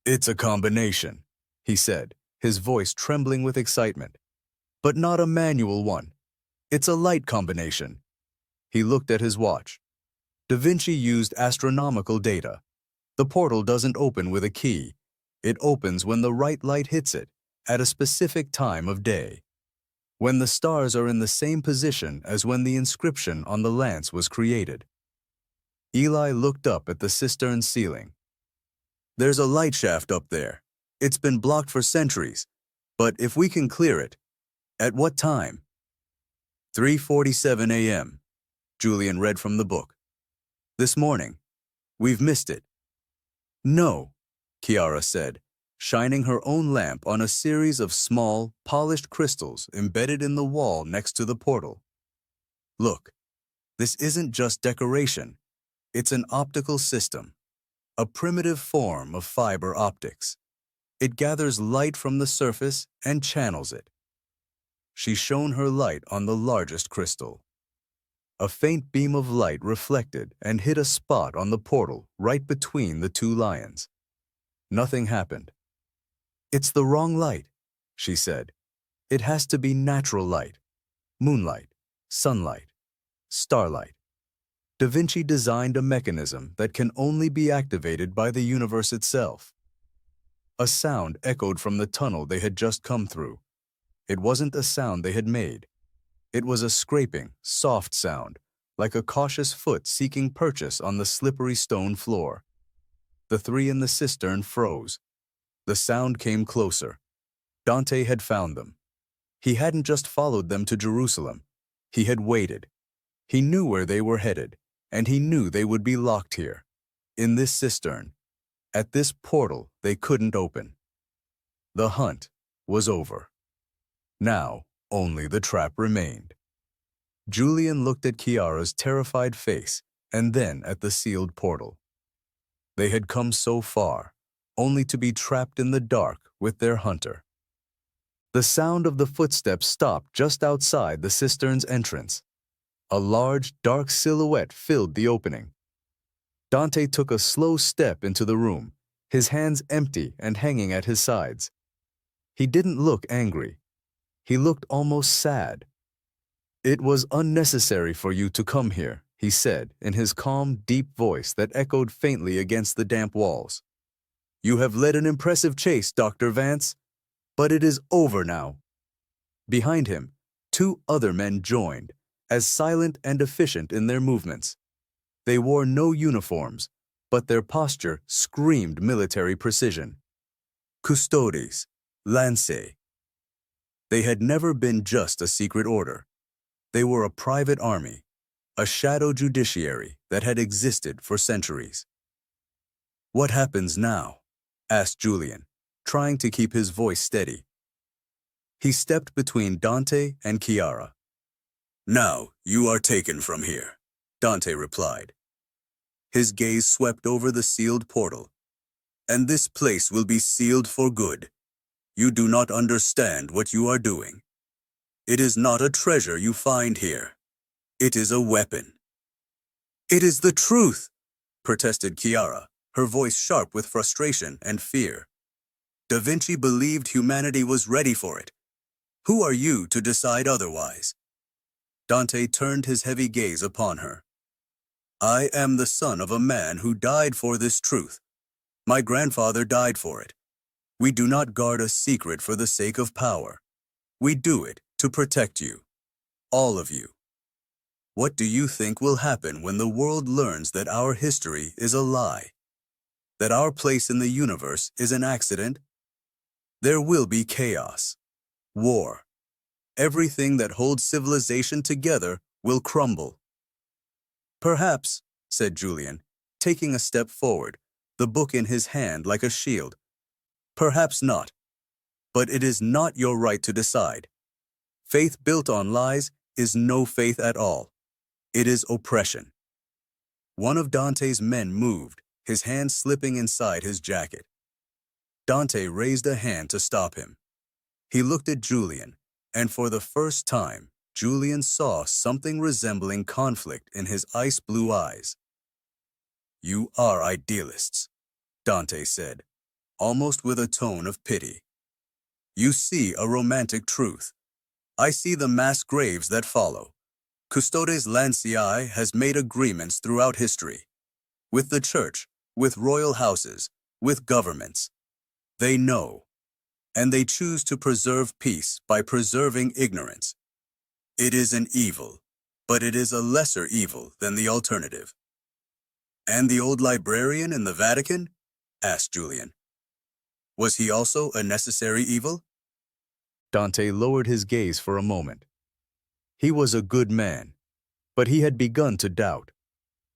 "It's a combination," he said, his voice trembling with excitement. "But not a manual one. It's a light combination." He looked at his watch. Da Vinci used astronomical data. The portal doesn't open with a key. It opens when the right light hits it, at a specific time of day. When the stars are in the same position as when the inscription on the lance was created. Eli looked up at the cistern ceiling. "There's a light shaft up there. It's been blocked for centuries, but if we can clear it..." "At what time?" 3:47 a.m., Julian read from the book. "This morning. We've missed it." "No," Chiara said, shining her own lamp on a series of small, polished crystals embedded in the wall next to the portal. "Look, this isn't just decoration. It's an optical system, a primitive form of fiber optics. It gathers light from the surface and channels it." She shone her light on the largest crystal. A faint beam of light reflected and hit a spot on the portal right between the two lions. Nothing happened. "It's the wrong light," she said. "It has to be natural light. Moonlight, sunlight, starlight." Da Vinci designed a mechanism that can only be activated by the universe itself. A sound echoed from the tunnel they had just come through. It wasn't a sound they had made. It was a scraping, soft sound, like a cautious foot seeking purchase on the slippery stone floor. The three in the cistern froze. The sound came closer. Dante had found them. He hadn't just followed them to Jerusalem. He had waited. He knew where they were headed, and he knew they would be locked here, in this cistern, at this portal they couldn't open. The hunt was over. Now, only the trap remained. Julian looked at Chiara's terrified face and then at the sealed portal. They had come so far, only to be trapped in the dark with their hunter. The sound of the footsteps stopped just outside the cistern's entrance. A large, dark silhouette filled the opening. Dante took a slow step into the room, his hands empty and hanging at his sides. He didn't look angry. He looked almost sad. "It was unnecessary for you to come here," he said in his calm, deep voice that echoed faintly against the damp walls. "You have led an impressive chase, Dr. Vance, but it is over now." Behind him, two other men joined, as silent and efficient in their movements. They wore no uniforms, but their posture screamed military precision. Custodes Lanceii. They had never been just a secret order. They were a private army, a shadow judiciary that had existed for centuries. "What happens now?" asked Julian, trying to keep his voice steady. He stepped between Dante and Chiara. "Now you are taken from here," Dante replied. His gaze swept over the sealed portal. "And this place will be sealed for good. You do not understand what you are doing. It is not a treasure you find here. It is a weapon." "It is the truth," protested Chiara, her voice sharp with frustration and fear. "Da Vinci believed humanity was ready for it. Who are you to decide otherwise?" Dante turned his heavy gaze upon her. "I am the son of a man who died for this truth. My grandfather died for it. We do not guard a secret for the sake of power. We do it to protect you, all of you. What do you think will happen when the world learns that our history is a lie? That our place in the universe is an accident? There will be chaos, war. Everything that holds civilization together will crumble." "Perhaps," said Julian, taking a step forward, the book in his hand like a shield. "Perhaps not. But it is not your right to decide. Faith built on lies is no faith at all. It is oppression. One of Dante's men moved, his hand slipping inside his jacket. Dante raised a hand to stop him. He looked at Julian, and for the first time, Julian saw something resembling conflict in his ice-blue eyes. "You are idealists," Dante said, almost with a tone of pity. "You see a romantic truth. I see the mass graves that follow. Custodes Lanceii has made agreements throughout history. With the church, with royal houses, with governments. They know, and they choose to preserve peace by preserving ignorance. It is an evil, but it is a lesser evil than the alternative." "And the old librarian in the Vatican?" asked Julian. "Was he also a necessary evil?" Dante lowered his gaze for a moment. He was a good man, but he had begun to doubt.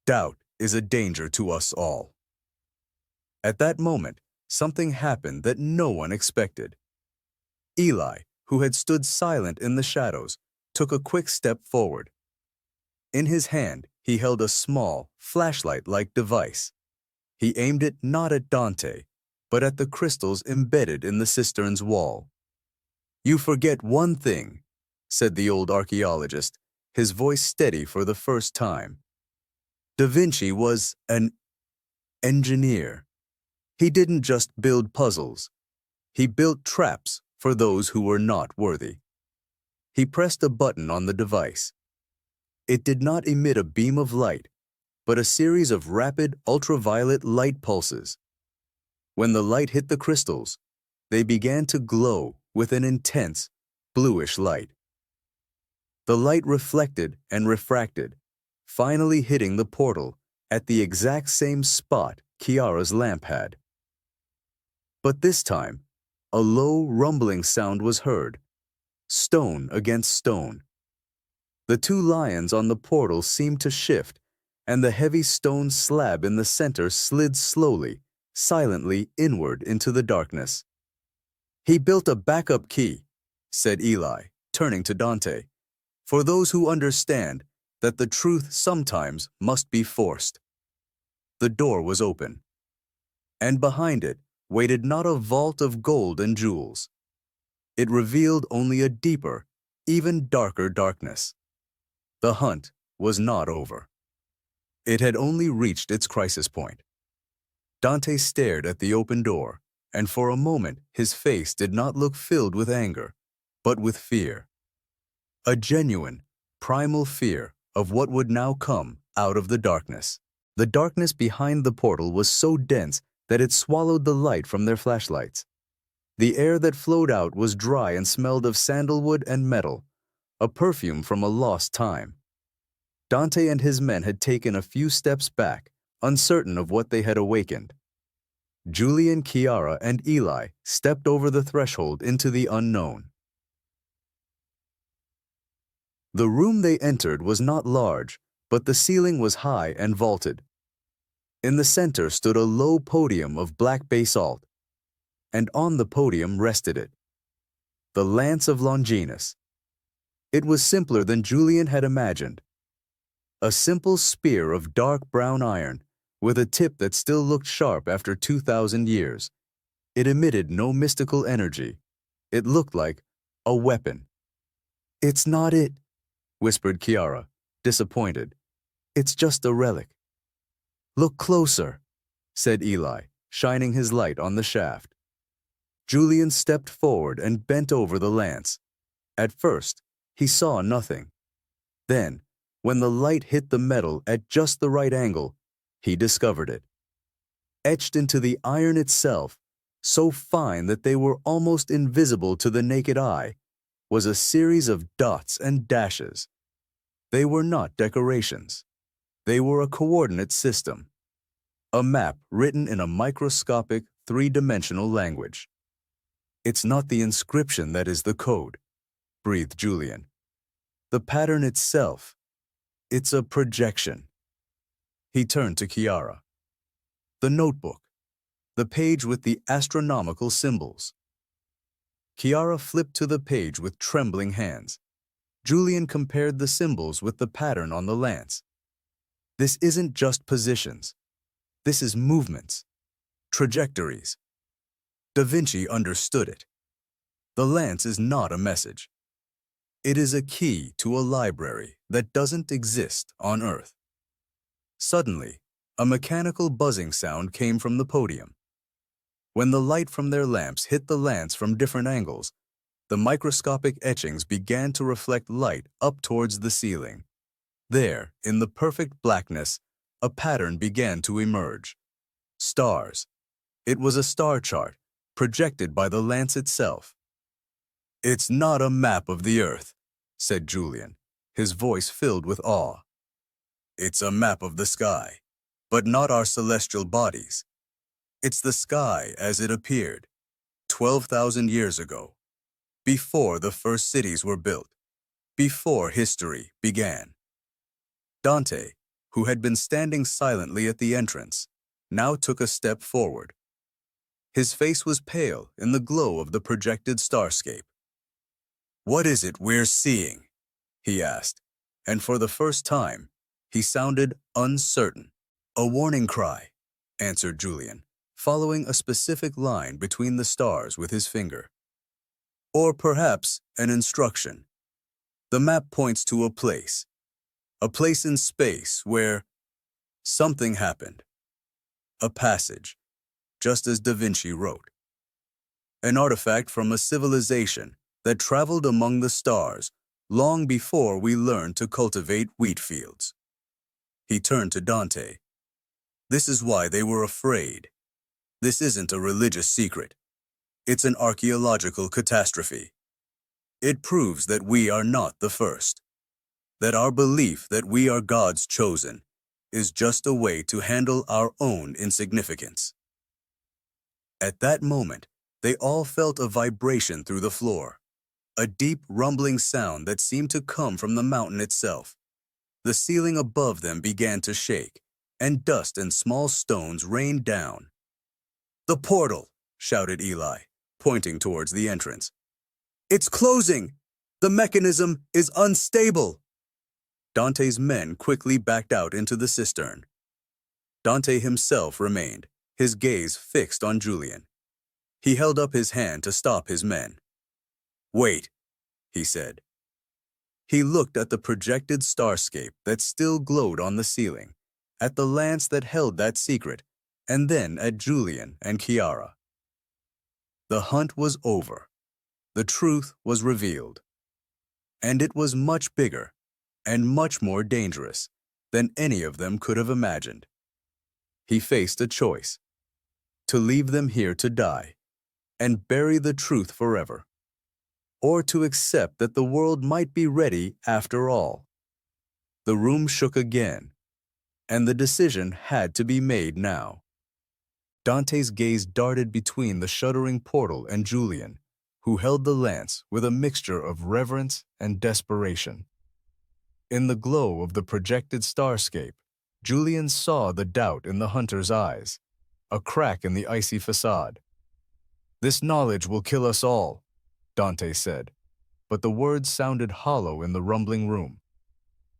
Doubt is a danger to us all. At that moment, something happened that no one expected. Eli, who had stood silent in the shadows, took a quick step forward. In his hand, he held a small, flashlight-like device. He aimed it not at Dante, but at the crystals embedded in the cistern's wall. "You forget one thing," said the old archaeologist, his voice steady for the first time. "Da Vinci was an engineer. He didn't just build puzzles. He built traps for those who were not worthy." He pressed a button on the device. It did not emit a beam of light, but a series of rapid ultraviolet light pulses. When the light hit the crystals, they began to glow with an intense, bluish light. The light reflected and refracted, finally hitting the portal at the exact same spot Chiara's lamp had. But this time, a low, rumbling sound was heard, stone against stone. The two lions on the portal seemed to shift, and the heavy stone slab in the center slid slowly, silently inward into the darkness. "He built a backup key," said Eli, turning to Dante, "for those who understand that the truth sometimes must be forced." The door was open, and behind it waited not a vault of gold and jewels. It revealed only a deeper, even darker darkness. The hunt was not over. It had only reached its crisis point. Dante stared at the open door, and for a moment his face did not look filled with anger, but with fear. A genuine, primal fear of what would now come out of the darkness. The darkness behind the portal was so dense that it swallowed the light from their flashlights. The air that flowed out was dry and smelled of sandalwood and metal, a perfume from a lost time. Dante and his men had taken a few steps back, uncertain of what they had awakened. Julian, Chiara, and Eli stepped over the threshold into the unknown. The room they entered was not large, but the ceiling was high and vaulted. In the center stood a low podium of black basalt, and on the podium rested it, the Lance of Longinus. It was simpler than Julian had imagined. A simple spear of dark brown iron, with a tip that still looked sharp after 2,000 years. It emitted no mystical energy. It looked like a weapon. "It's not it," whispered Chiara, disappointed. "It's just a relic." "Look closer," said Eli, shining his light on the shaft. Julian stepped forward and bent over the lance. At first, he saw nothing. Then, when the light hit the metal at just the right angle, he discovered it. Etched into the iron itself, so fine that they were almost invisible to the naked eye, was a series of dots and dashes. They were not decorations. They were a coordinate system, a map written in a microscopic, three-dimensional language. "It's not the inscription that is the code," breathed Julian. "The pattern itself. It's a projection." He turned to Chiara. "The notebook. The page with the astronomical symbols." Chiara flipped to the page with trembling hands. Julian compared the symbols with the pattern on the lance. This isn't just positions. This is movements, trajectories. Da Vinci understood it. The lance is not a message. It is a key to a library that doesn't exist on Earth. Suddenly, a mechanical buzzing sound came from the podium. When the light from their lamps hit the lance from different angles, the microscopic etchings began to reflect light up towards the ceiling. There, in the perfect blackness, a pattern began to emerge. Stars. It was a star chart, projected by the lance itself. "It's not a map of the Earth," said Julian, his voice filled with awe. "It's a map of the sky, but not our celestial bodies. It's the sky as it appeared, 12,000 years ago, before the first cities were built, before history began." Dante, who had been standing silently at the entrance, now took a step forward. His face was pale in the glow of the projected starscape. "What is it we're seeing?" he asked, and for the first time, he sounded uncertain. "A warning cry," answered Julian, following a specific line between the stars with his finger. "Or perhaps an instruction. The map points to a place in space where something happened. A passage, just as Da Vinci wrote. An artifact from a civilization that traveled among the stars long before we learned to cultivate wheat fields." He turned to Dante. "This is why they were afraid. This isn't a religious secret. It's an archaeological catastrophe. It proves that we are not the first, that our belief that we are God's chosen is just a way to handle our own insignificance." At that moment, they all felt a vibration through the floor, a deep rumbling sound that seemed to come from the mountain itself. The ceiling above them began to shake, and dust and small stones rained down. "The portal!" shouted Eli, pointing towards the entrance. "It's closing! The mechanism is unstable!" Dante's men quickly backed out into the cistern. Dante himself remained, his gaze fixed on Julian. He held up his hand to stop his men. "Wait," he said. He looked at the projected starscape that still glowed on the ceiling, at the lance that held that secret, and then at Julian and Chiara. The hunt was over. The truth was revealed. And it was much bigger and much more dangerous than any of them could have imagined. He faced a choice: to leave them here to die and bury the truth forever, or to accept that the world might be ready after all. The room shook again, and the decision had to be made now. Dante's gaze darted between the shuddering portal and Julian, who held the lance with a mixture of reverence and desperation. In the glow of the projected starscape, Julian saw the doubt in the hunter's eyes, a crack in the icy facade. "This knowledge will kill us all," Dante said, but the words sounded hollow in the rumbling room.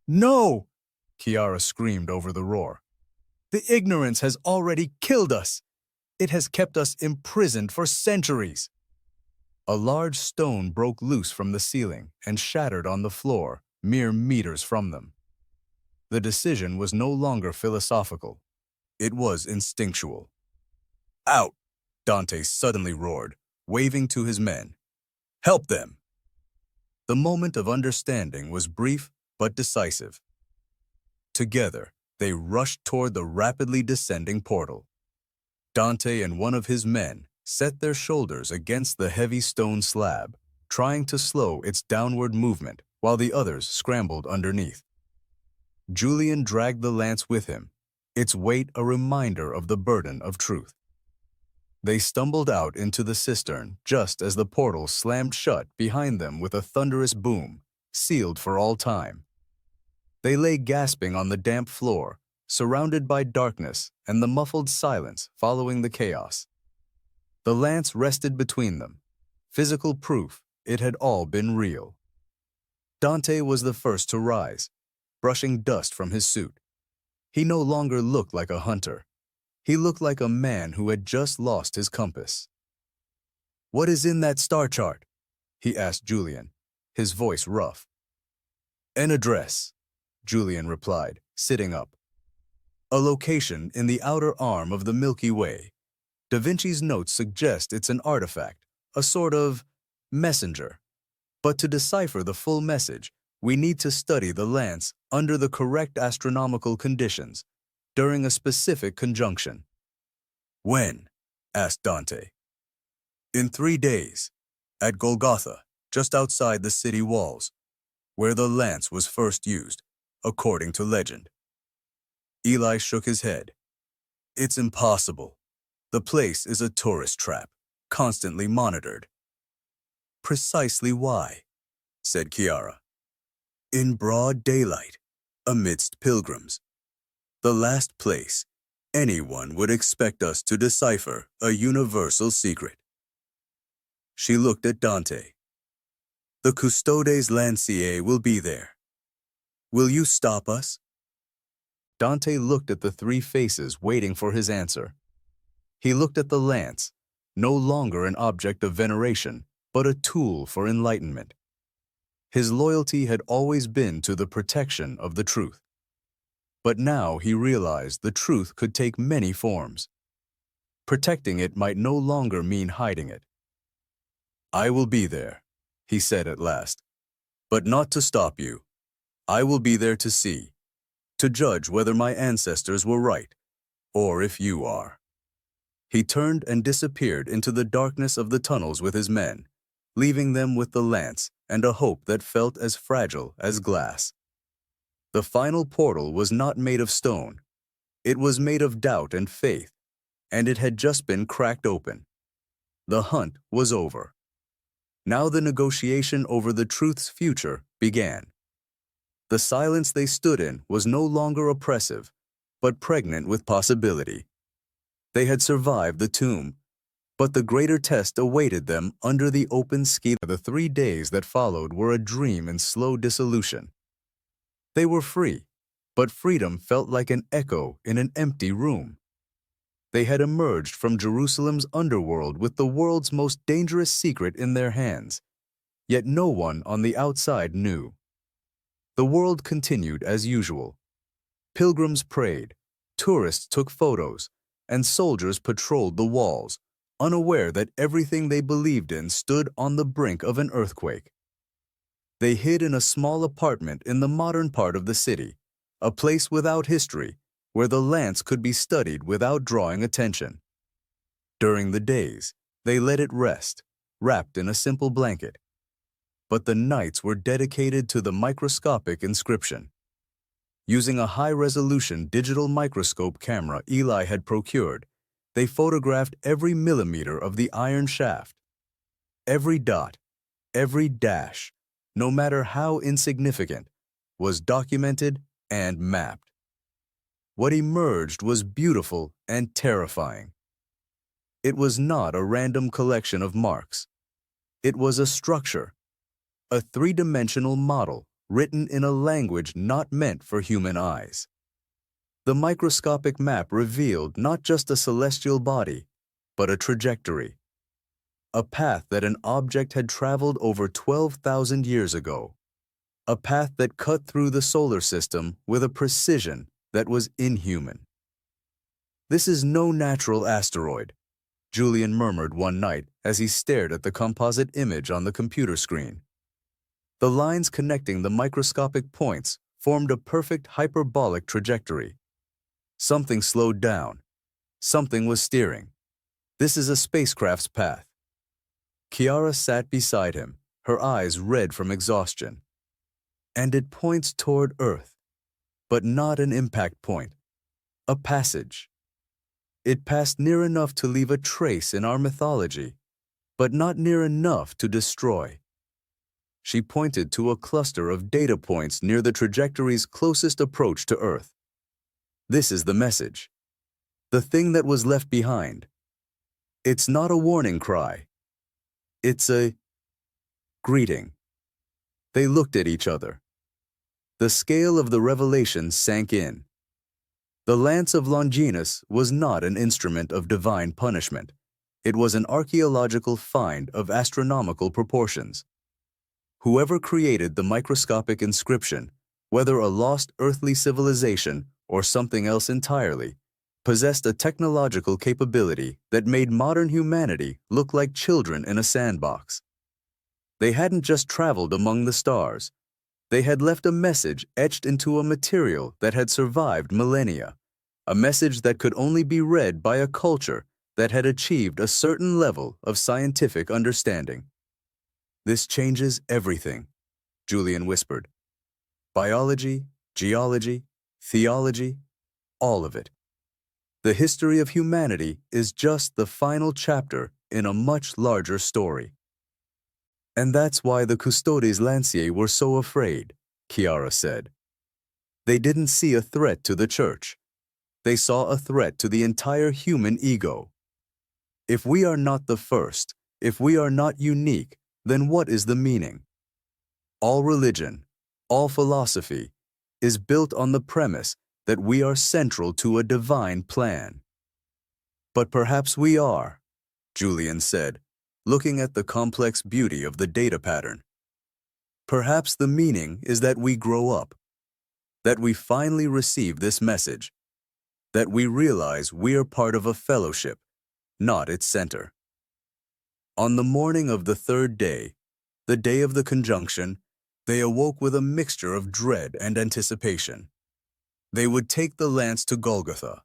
"No!" Chiara screamed over the roar. "The ignorance has already killed us. It has kept us imprisoned for centuries." A large stone broke loose from the ceiling and shattered on the floor, mere meters from them. The decision was no longer philosophical. It was instinctual. "Out!" Dante suddenly roared, waving to his men. "Help them!" The moment of understanding was brief but decisive. Together, they rushed toward the rapidly descending portal. Dante and one of his men set their shoulders against the heavy stone slab, trying to slow its downward movement while the others scrambled underneath. Julian dragged the lance with him, its weight a reminder of the burden of truth. They stumbled out into the cistern just as the portal slammed shut behind them with a thunderous boom, sealed for all time. They lay gasping on the damp floor, surrounded by darkness and the muffled silence following the chaos. The lance rested between them, physical proof it had all been real. Dante was the first to rise, brushing dust from his suit. He no longer looked like a hunter. He looked like a man who had just lost his compass. "What is in that star chart?" he asked Julian, his voice rough. "An address," Julian replied, sitting up. "A location in the outer arm of the Milky Way. Da Vinci's notes suggest it's an artifact, a sort of messenger. But to decipher the full message, we need to study the lance under the correct astronomical conditions, during a specific conjunction." "When?" asked Dante. "In 3 days, at Golgotha, just outside the city walls, where the lance was first used, according to legend." Eli shook his head. "It's impossible. The place is a tourist trap, constantly monitored." "Precisely why," said Chiara. "In broad daylight, amidst pilgrims. The last place anyone would expect us to decipher a universal secret." She looked at Dante. "The Custodes Lanceii will be there. Will you stop us?" Dante looked at the 3 faces waiting for his answer. He looked at the lance, no longer an object of veneration, but a tool for enlightenment. His loyalty had always been to the protection of the truth. But now he realized the truth could take many forms. Protecting it might no longer mean hiding it. "I will be there," he said at last, "but not to stop you. I will be there to see, to judge whether my ancestors were right, or if you are." He turned and disappeared into the darkness of the tunnels with his men, leaving them with the lance and a hope that felt as fragile as glass. The final portal was not made of stone. It was made of doubt and faith, and it had just been cracked open. The hunt was over. Now the negotiation over the truth's future began. The silence they stood in was no longer oppressive, but pregnant with possibility. They had survived the tomb, but the greater test awaited them under the open sky. The 3 days that followed were a dream in slow dissolution. They were free, but freedom felt like an echo in an empty room. They had emerged from Jerusalem's underworld with the world's most dangerous secret in their hands, yet no one on the outside knew. The world continued as usual. Pilgrims prayed, tourists took photos, and soldiers patrolled the walls, unaware that everything they believed in stood on the brink of an earthquake. They hid in a small apartment in the modern part of the city, a place without history, where the lance could be studied without drawing attention. During the days, they let it rest, wrapped in a simple blanket. But the nights were dedicated to the microscopic inscription. Using a high-resolution digital microscope camera Eli had procured, they photographed every millimeter of the iron shaft. Every dot, every dash, no matter how insignificant, was documented and mapped. What emerged was beautiful and terrifying. It was not a random collection of marks. It was a structure, a 3-dimensional model written in a language not meant for human eyes. The microscopic map revealed not just a celestial body, but a trajectory, a path that an object had traveled over 12,000 years ago, a path that cut through the solar system with a precision that was inhuman. "This is no natural asteroid," Julian murmured one night as he stared at the composite image on the computer screen. The lines connecting the microscopic points formed a perfect hyperbolic trajectory. Something slowed down. Something was steering. "This is a spacecraft's path." Chiara sat beside him, her eyes red from exhaustion. "And it points toward Earth, but not an impact point, a passage. It passed near enough to leave a trace in our mythology, but not near enough to destroy." She pointed to a cluster of data points near the trajectory's closest approach to Earth. "This is the message. The thing that was left behind. It's not a warning cry. It's a greeting." They looked at each other. The scale of the revelation sank in. The Lance of Longinus was not an instrument of divine punishment. It was an archaeological find of astronomical proportions. Whoever created the microscopic inscription, whether a lost earthly civilization or something else entirely, possessed a technological capability that made modern humanity look like children in a sandbox. They hadn't just traveled among the stars. They had left a message etched into a material that had survived millennia, a message that could only be read by a culture that had achieved a certain level of scientific understanding. "This changes everything," Julian whispered. "Biology, geology, theology, all of it. The history of humanity is just the final chapter in a much larger story." "And that's why the Custodes Lanceii were so afraid," Chiara said. "They didn't see a threat to the Church. They saw a threat to the entire human ego. If we are not the first, if we are not unique, then what is the meaning? All religion, all philosophy, is built on the premise that we are central to a divine plan." "But perhaps we are," Julian said, looking at the complex beauty of the data pattern. "Perhaps the meaning is that we grow up, that we finally receive this message, that we realize we are part of a fellowship, not its center." On the morning of the third day, the day of the conjunction, they awoke with a mixture of dread and anticipation. They would take the lance to Golgotha.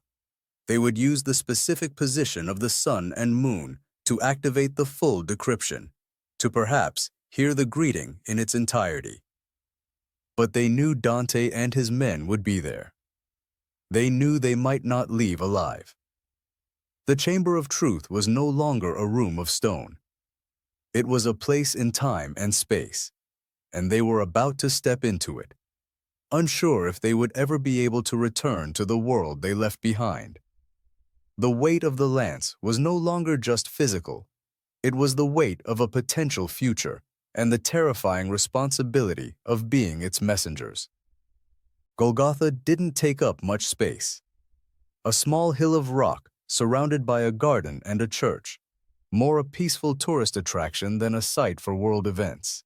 They would use the specific position of the sun and moon to activate the full decryption, to perhaps hear the greeting in its entirety. But they knew Dante and his men would be there. They knew they might not leave alive. The Chamber of Truth was no longer a room of stone. It was a place in time and space, and they were about to step into it, unsure if they would ever be able to return to the world they left behind. The weight of the lance was no longer just physical. It was the weight of a potential future and the terrifying responsibility of being its messengers. Golgotha didn't take up much space. A small hill of rock surrounded by a garden and a church, more a peaceful tourist attraction than a site for world events.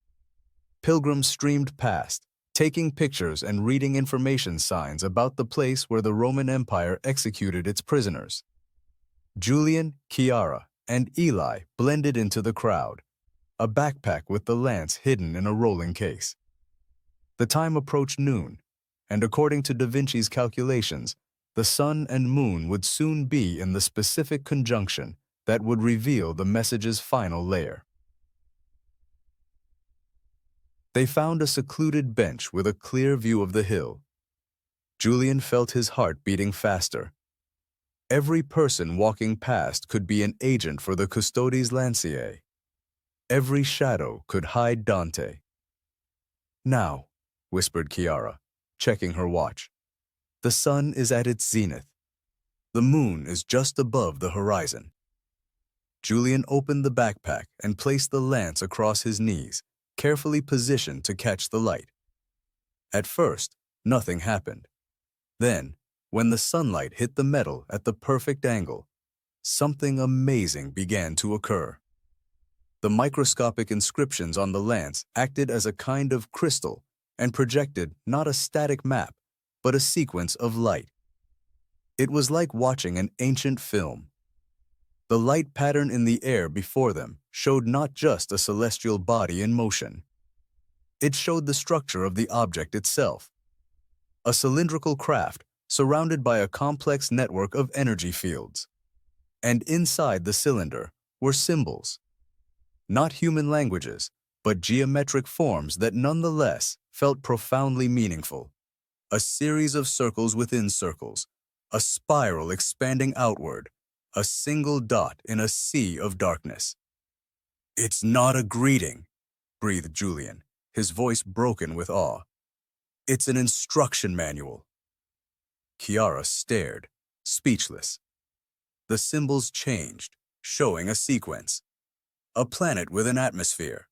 Pilgrims streamed past, taking pictures and reading information signs about the place where the Roman Empire executed its prisoners. Julian, Chiara, and Eli blended into the crowd, a backpack with the lance hidden in a rolling case. The time approached noon, and according to Da Vinci's calculations, the sun and moon would soon be in the specific conjunction that would reveal the message's final layer. They found a secluded bench with a clear view of the hill. Julian felt his heart beating faster. Every person walking past could be an agent for the Custodes Lanceii. Every shadow could hide Dante. "Now," whispered Chiara, checking her watch. "The sun is at its zenith. The moon is just above the horizon." Julian opened the backpack and placed the lance across his knees, carefully positioned to catch the light. At first, nothing happened. Then, when the sunlight hit the metal at the perfect angle, something amazing began to occur. The microscopic inscriptions on the lance acted as a kind of crystal and projected not a static map, but a sequence of light. It was like watching an ancient film. The light pattern in the air before them showed not just a celestial body in motion. It showed the structure of the object itself. A cylindrical craft surrounded by a complex network of energy fields. And inside the cylinder were symbols. Not human languages, but geometric forms that nonetheless felt profoundly meaningful. A series of circles within circles, a spiral expanding outward, a single dot in a sea of darkness. "It's not a greeting," breathed Julian, his voice broken with awe. "It's an instruction manual." Chiara stared, speechless. The symbols changed, showing a sequence. A planet with an atmosphere,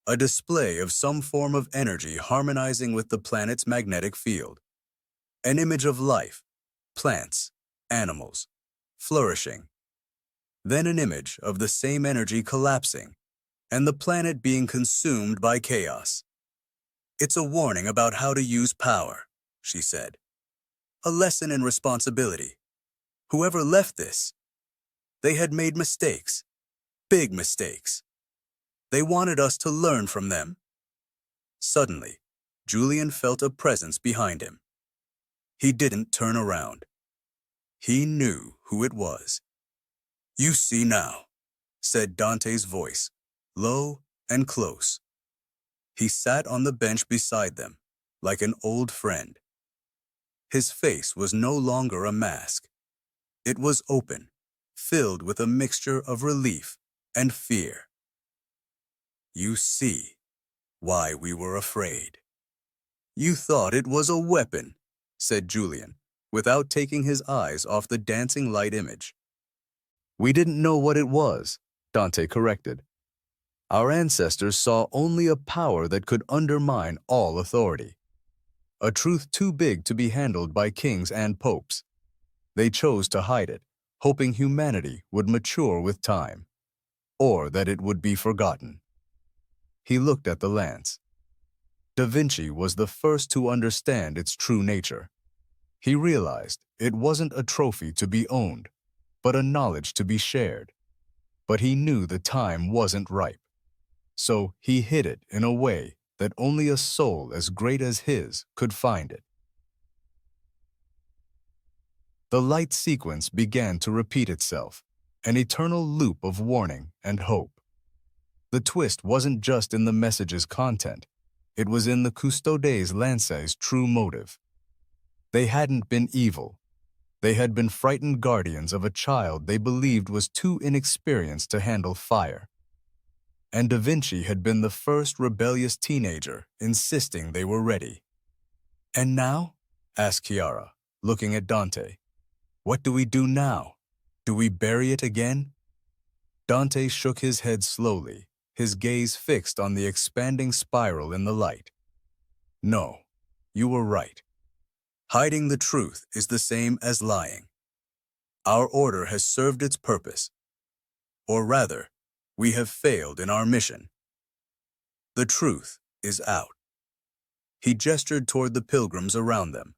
a display of some form of energy harmonizing with the planet's magnetic field. An image of life, plants, animals, flourishing. Then an image of the same energy collapsing, and the planet being consumed by chaos. "It's a warning about how to use power," she said. "A lesson in responsibility. Whoever left this, they had made mistakes, big mistakes. They wanted us to learn from them." Suddenly, Julian felt a presence behind him. He didn't turn around. He knew who it was. "You see now," said Dante's voice, low and close. He sat on the bench beside them, like an old friend. His face was no longer a mask. It was open, filled with a mixture of relief and fear. "You see why we were afraid." "You thought it was a weapon," said Julian, without taking his eyes off the dancing light image. "We didn't know what it was," Dante corrected. "Our ancestors saw only a power that could undermine all authority. A truth too big to be handled by kings and popes. They chose to hide it, hoping humanity would mature with time, or that it would be forgotten." He looked at the lance. Da Vinci was the first to understand its true nature. He realized it wasn't a trophy to be owned, but a knowledge to be shared. But he knew the time wasn't ripe. So he hid it in a way that only a soul as great as his could find it. The light sequence began to repeat itself, an eternal loop of warning and hope. The twist wasn't just in the message's content, it was in the Custodes Lanceei's true motive. They hadn't been evil. They had been frightened guardians of a child they believed was too inexperienced to handle fire. And Da Vinci had been the first rebellious teenager insisting they were ready. "And now?" asked Chiara, looking at Dante. "What do we do now? Do we bury it again?" Dante shook his head slowly, his gaze fixed on the expanding spiral in the light. "No, you were right. Hiding the truth is the same as lying. Our order has served its purpose. Or rather, we have failed in our mission. The truth is out." He gestured toward the pilgrims around them,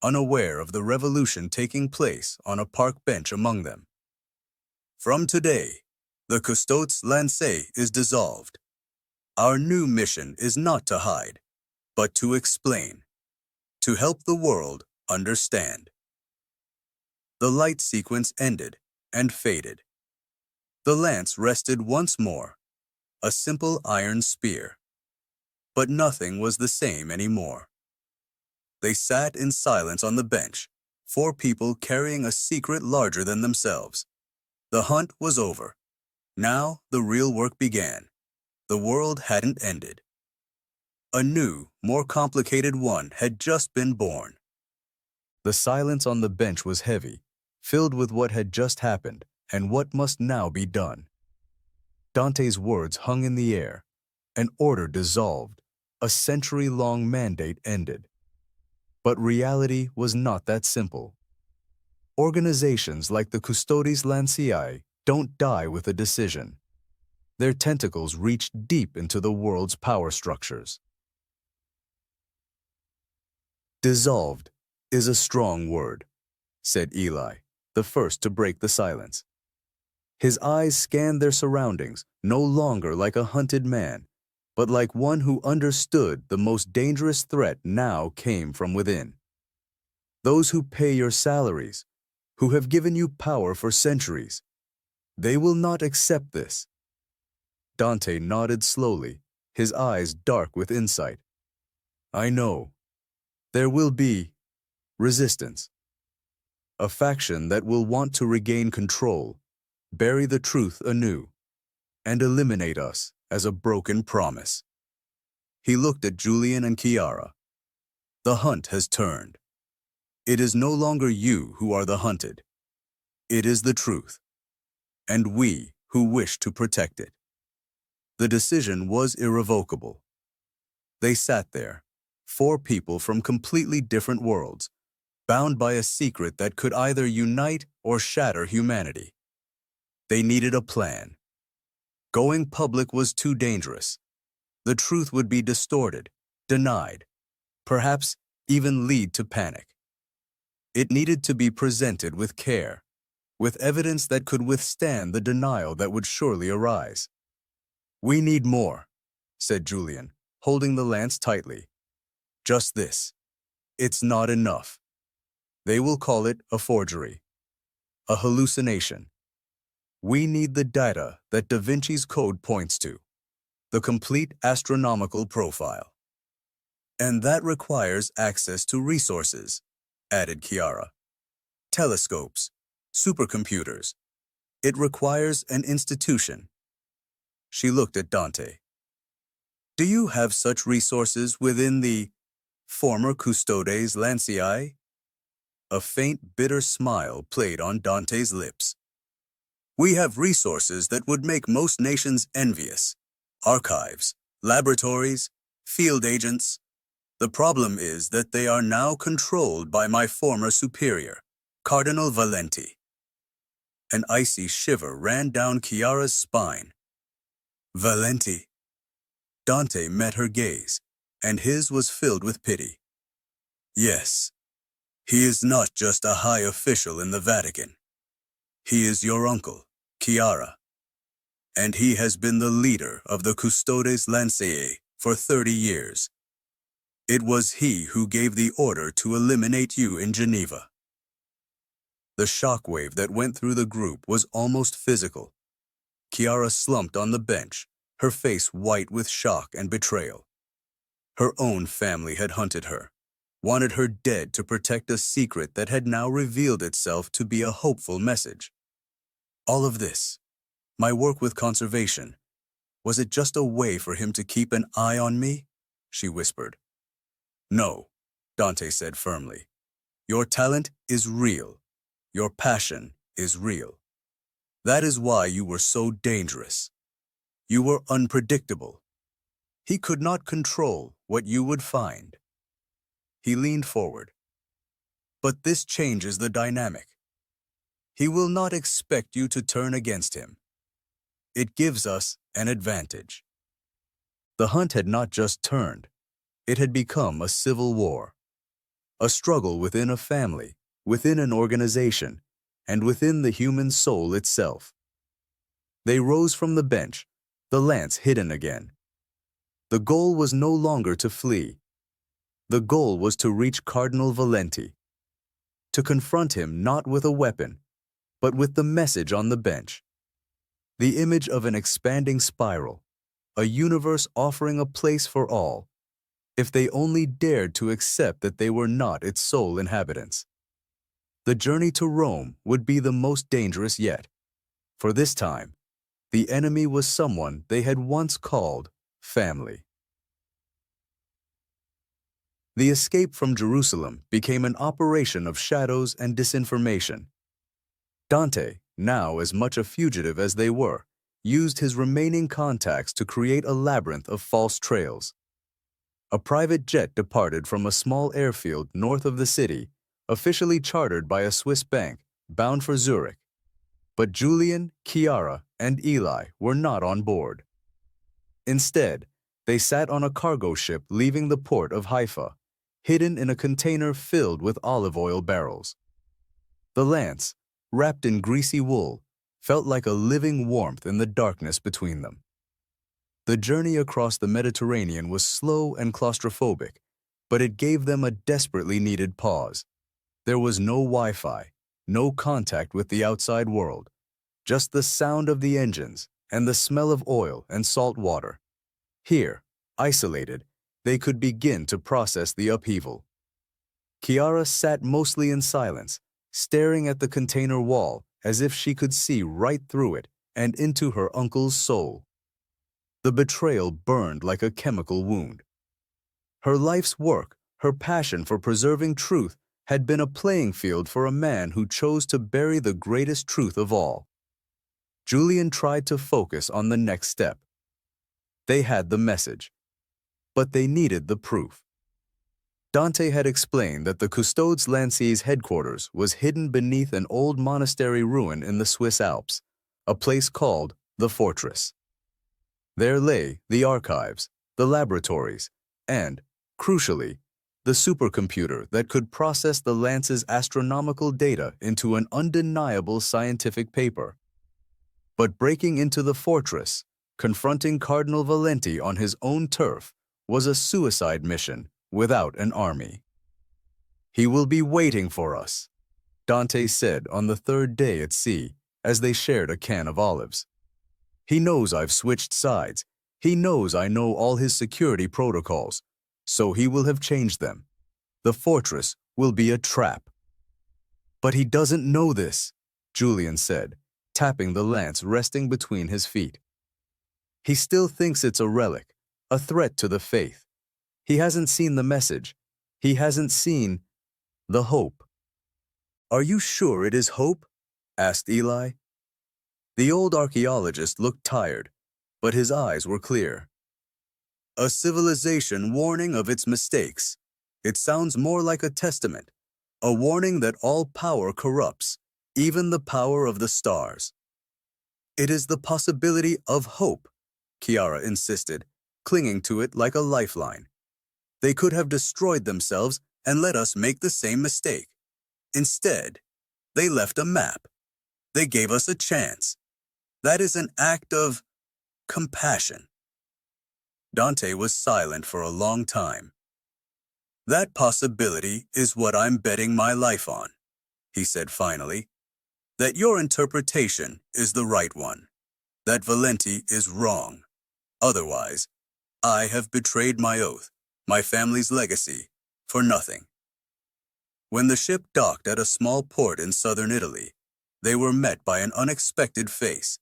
unaware of the revolution taking place on a park bench among them. "From today, the Custodes Lanceii is dissolved. Our new mission is not to hide, but to explain, to help the world understand." The light sequence ended and faded. The lance rested once more, a simple iron spear. But nothing was the same anymore. They sat in silence on the bench, 4 people carrying a secret larger than themselves. The hunt was over. Now the real work began. The world hadn't ended. A new, more complicated one had just been born. The silence on the bench was heavy, filled with what had just happened and what must now be done. Dante's words hung in the air. An order dissolved. A century-long mandate ended. But reality was not that simple. Organizations like the Custodes Lanceii don't die with a decision. Their tentacles reach deep into the world's power structures. "Dissolved is a strong word," said Eli, the first to break the silence. His eyes scanned their surroundings, no longer like a hunted man, but like one who understood the most dangerous threat now came from within. "Those who pay your salaries, who have given you power for centuries, they will not accept this." Dante nodded slowly, his eyes dark with insight. "I know. There will be resistance. A faction that will want to regain control, bury the truth anew, and eliminate us as a broken promise." He looked at Julian and Chiara. "The hunt has turned. It is no longer you who are the hunted. It is the truth, and we who wish to protect it. The decision was irrevocable. They sat there, 4 people from completely different worlds, bound by a secret that could either unite or shatter humanity. They needed a plan. Going public was too dangerous. The truth would be distorted, denied, perhaps even lead to panic. It needed to be presented with care, with evidence that could withstand the denial that would surely arise. "We need more," said Julian, holding the lance tightly. "Just this. It's not enough. They will call it a forgery, a hallucination. We need the data that Da Vinci's code points to, the complete astronomical profile. And that requires access to resources," added Chiara. "Telescopes, supercomputers. It requires an institution." She looked at Dante. "Do you have such resources within the former Custodes Lanceii?" A faint, bitter smile played on Dante's lips. "We have resources that would make most nations envious. Archives, laboratories, field agents. The problem is that they are now controlled by my former superior, Cardinal Valenti." An icy shiver ran down Chiara's spine. "Valenti?" Dante met her gaze, and his was filled with pity. "Yes. He is not just a high official in the Vatican. He is your uncle, Chiara. And he has been the leader of the Custodes Lanceii for 30 years. It was he who gave the order to eliminate you in Geneva." The shockwave that went through the group was almost physical. Chiara slumped on the bench, her face white with shock and betrayal. Her own family had hunted her, wanted her dead to protect a secret that had now revealed itself to be a hopeful message. All of this, my work with conservation, was it just a way for him to keep an eye on me? She whispered. "No," Dante said firmly. "Your talent is real. Your passion is real. That is why you were so dangerous. You were unpredictable. He could not control what you would find." He leaned forward. "But this changes the dynamic. He will not expect you to turn against him. It gives us an advantage." The hunt had not just turned. It had become a civil war. A struggle within a family, within an organization, and within the human soul itself. They rose from the bench, the lance hidden again. The goal was no longer to flee. The goal was to reach Cardinal Valenti, to confront him not with a weapon, but with the message on the bench. The image of an expanding spiral, a universe offering a place for all, if they only dared to accept that they were not its sole inhabitants. The journey to Rome would be the most dangerous yet, for this time, the enemy was someone they had once called family. The escape from Jerusalem became an operation of shadows and disinformation. Dante, now as much a fugitive as they were, used his remaining contacts to create a labyrinth of false trails. A private jet departed from a small airfield north of the city, officially chartered by a Swiss bank, bound for Zurich. But Julian, Chiara, and Eli were not on board. Instead, they sat on a cargo ship leaving the port of Haifa, hidden in a container filled with olive oil barrels. The lance, wrapped in greasy wool, felt like a living warmth in the darkness between them. The journey across the Mediterranean was slow and claustrophobic, but it gave them a desperately needed pause. There was no Wi-Fi, no contact with the outside world, just the sound of the engines and the smell of oil and salt water. Here, isolated, they could begin to process the upheaval. Chiara sat mostly in silence, staring at the container wall as if she could see right through it and into her uncle's soul. The betrayal burned like a chemical wound. Her life's work, her passion for preserving truth, had been a playing field for a man who chose to bury the greatest truth of all. Julian tried to focus on the next step. They had the message, but they needed the proof. Dante had explained that the Custodes Lanceei's headquarters was hidden beneath an old monastery ruin in the Swiss Alps, a place called the Fortress. There lay the archives, the laboratories, and, crucially, the supercomputer that could process the Lance's astronomical data into an undeniable scientific paper. But breaking into the fortress, confronting Cardinal Valenti on his own turf, was a suicide mission without an army. "He will be waiting for us," Dante said on the third day at sea as they shared a can of olives. "He knows I've switched sides. He knows I know all his security protocols, so he will have changed them. The fortress will be a trap." "But he doesn't know this," Julian said, tapping the lance resting between his feet. "He still thinks it's a relic, a threat to the faith. He hasn't seen the message. He hasn't seen the hope." "Are you sure it is hope?" asked Eli. The old archaeologist looked tired, but his eyes were clear. "A civilization warning of its mistakes. It sounds more like a testament, a warning that all power corrupts, even the power of the stars." "It is the possibility of hope," Chiara insisted, clinging to it like a lifeline. "They could have destroyed themselves and let us make the same mistake. Instead, they left a map. They gave us a chance. That is an act of compassion." Dante was silent for a long time. "That possibility is what I'm betting my life on," he said finally. "That your interpretation is the right one. That Valenti is wrong. Otherwise, I have betrayed my oath, my family's legacy, for nothing." When the ship docked at a small port in southern Italy, they were met by an unexpected face.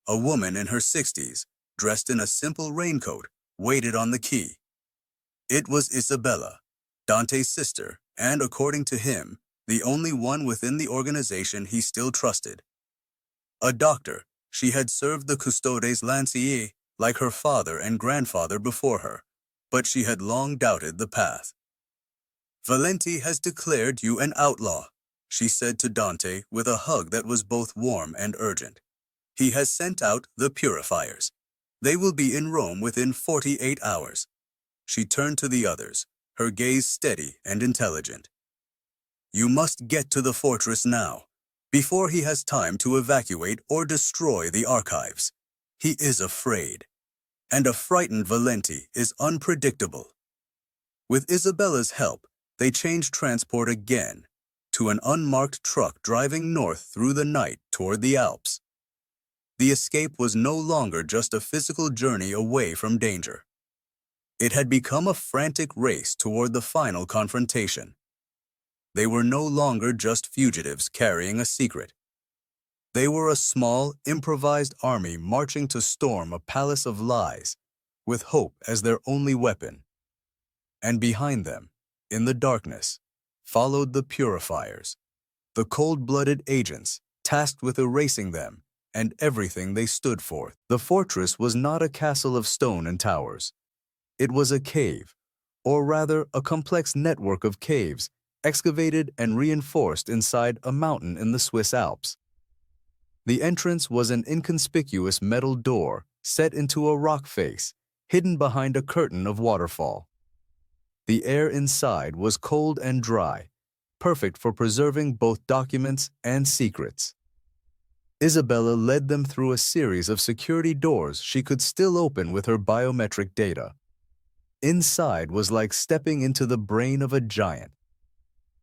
A woman in her 60s, dressed in a simple raincoat, waited on the quay. It was Isabella, Dante's sister, and according to him, the only one within the organization he still trusted. A doctor, she had served the Custodes Lanceii like her father and grandfather before her, but she had long doubted the path. "Valenti has declared you an outlaw," she said to Dante with a hug that was both warm and urgent. "He has sent out the purifiers. They will be in Rome within 48 hours. She turned to the others, her gaze steady and intelligent. "You must get to the fortress now, before he has time to evacuate or destroy the archives. He is afraid, and a frightened Valenti is unpredictable." With Isabella's help, they changed transport again, to an unmarked truck driving north through the night toward the Alps. The escape was no longer just a physical journey away from danger. It had become a frantic race toward the final confrontation. They were no longer just fugitives carrying a secret. They were a small, improvised army marching to storm a palace of lies, with hope as their only weapon. And behind them, in the darkness, followed the purifiers, the cold-blooded agents tasked with erasing them and everything they stood for. The fortress was not a castle of stone and towers. It was a cave, or rather a complex network of caves, excavated and reinforced inside a mountain in the Swiss Alps. The entrance was an inconspicuous metal door set into a rock face, hidden behind a curtain of waterfall. The air inside was cold and dry, perfect for preserving both documents and secrets. Isabella led them through a series of security doors she could still open with her biometric data. Inside was like stepping into the brain of a giant.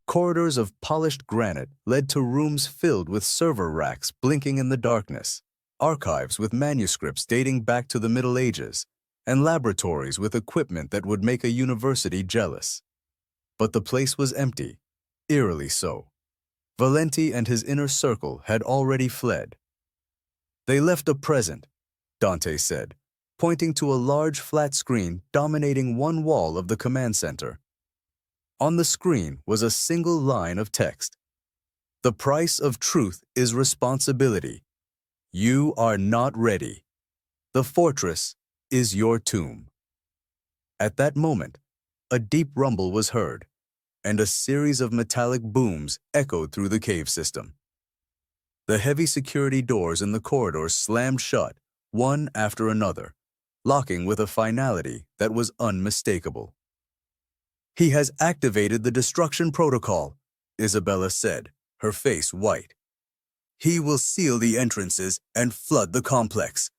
Corridors of polished granite led to rooms filled with server racks blinking in the darkness, archives with manuscripts dating back to the Middle Ages, and laboratories with equipment that would make a university jealous. But the place was empty, eerily so. Valenti and his inner circle had already fled. "They left a present," Dante said, pointing to a large flat screen dominating one wall of the command center. On the screen was a single line of text. "The price of truth is responsibility. You are not ready. The fortress is your tomb." At that moment, a deep rumble was heard, and a series of metallic booms echoed through the cave system. The heavy security doors in the corridors slammed shut, one after another, locking with a finality that was unmistakable. "He has activated the destruction protocol," Isabella said, her face white. "He will seal the entrances and flood the complex.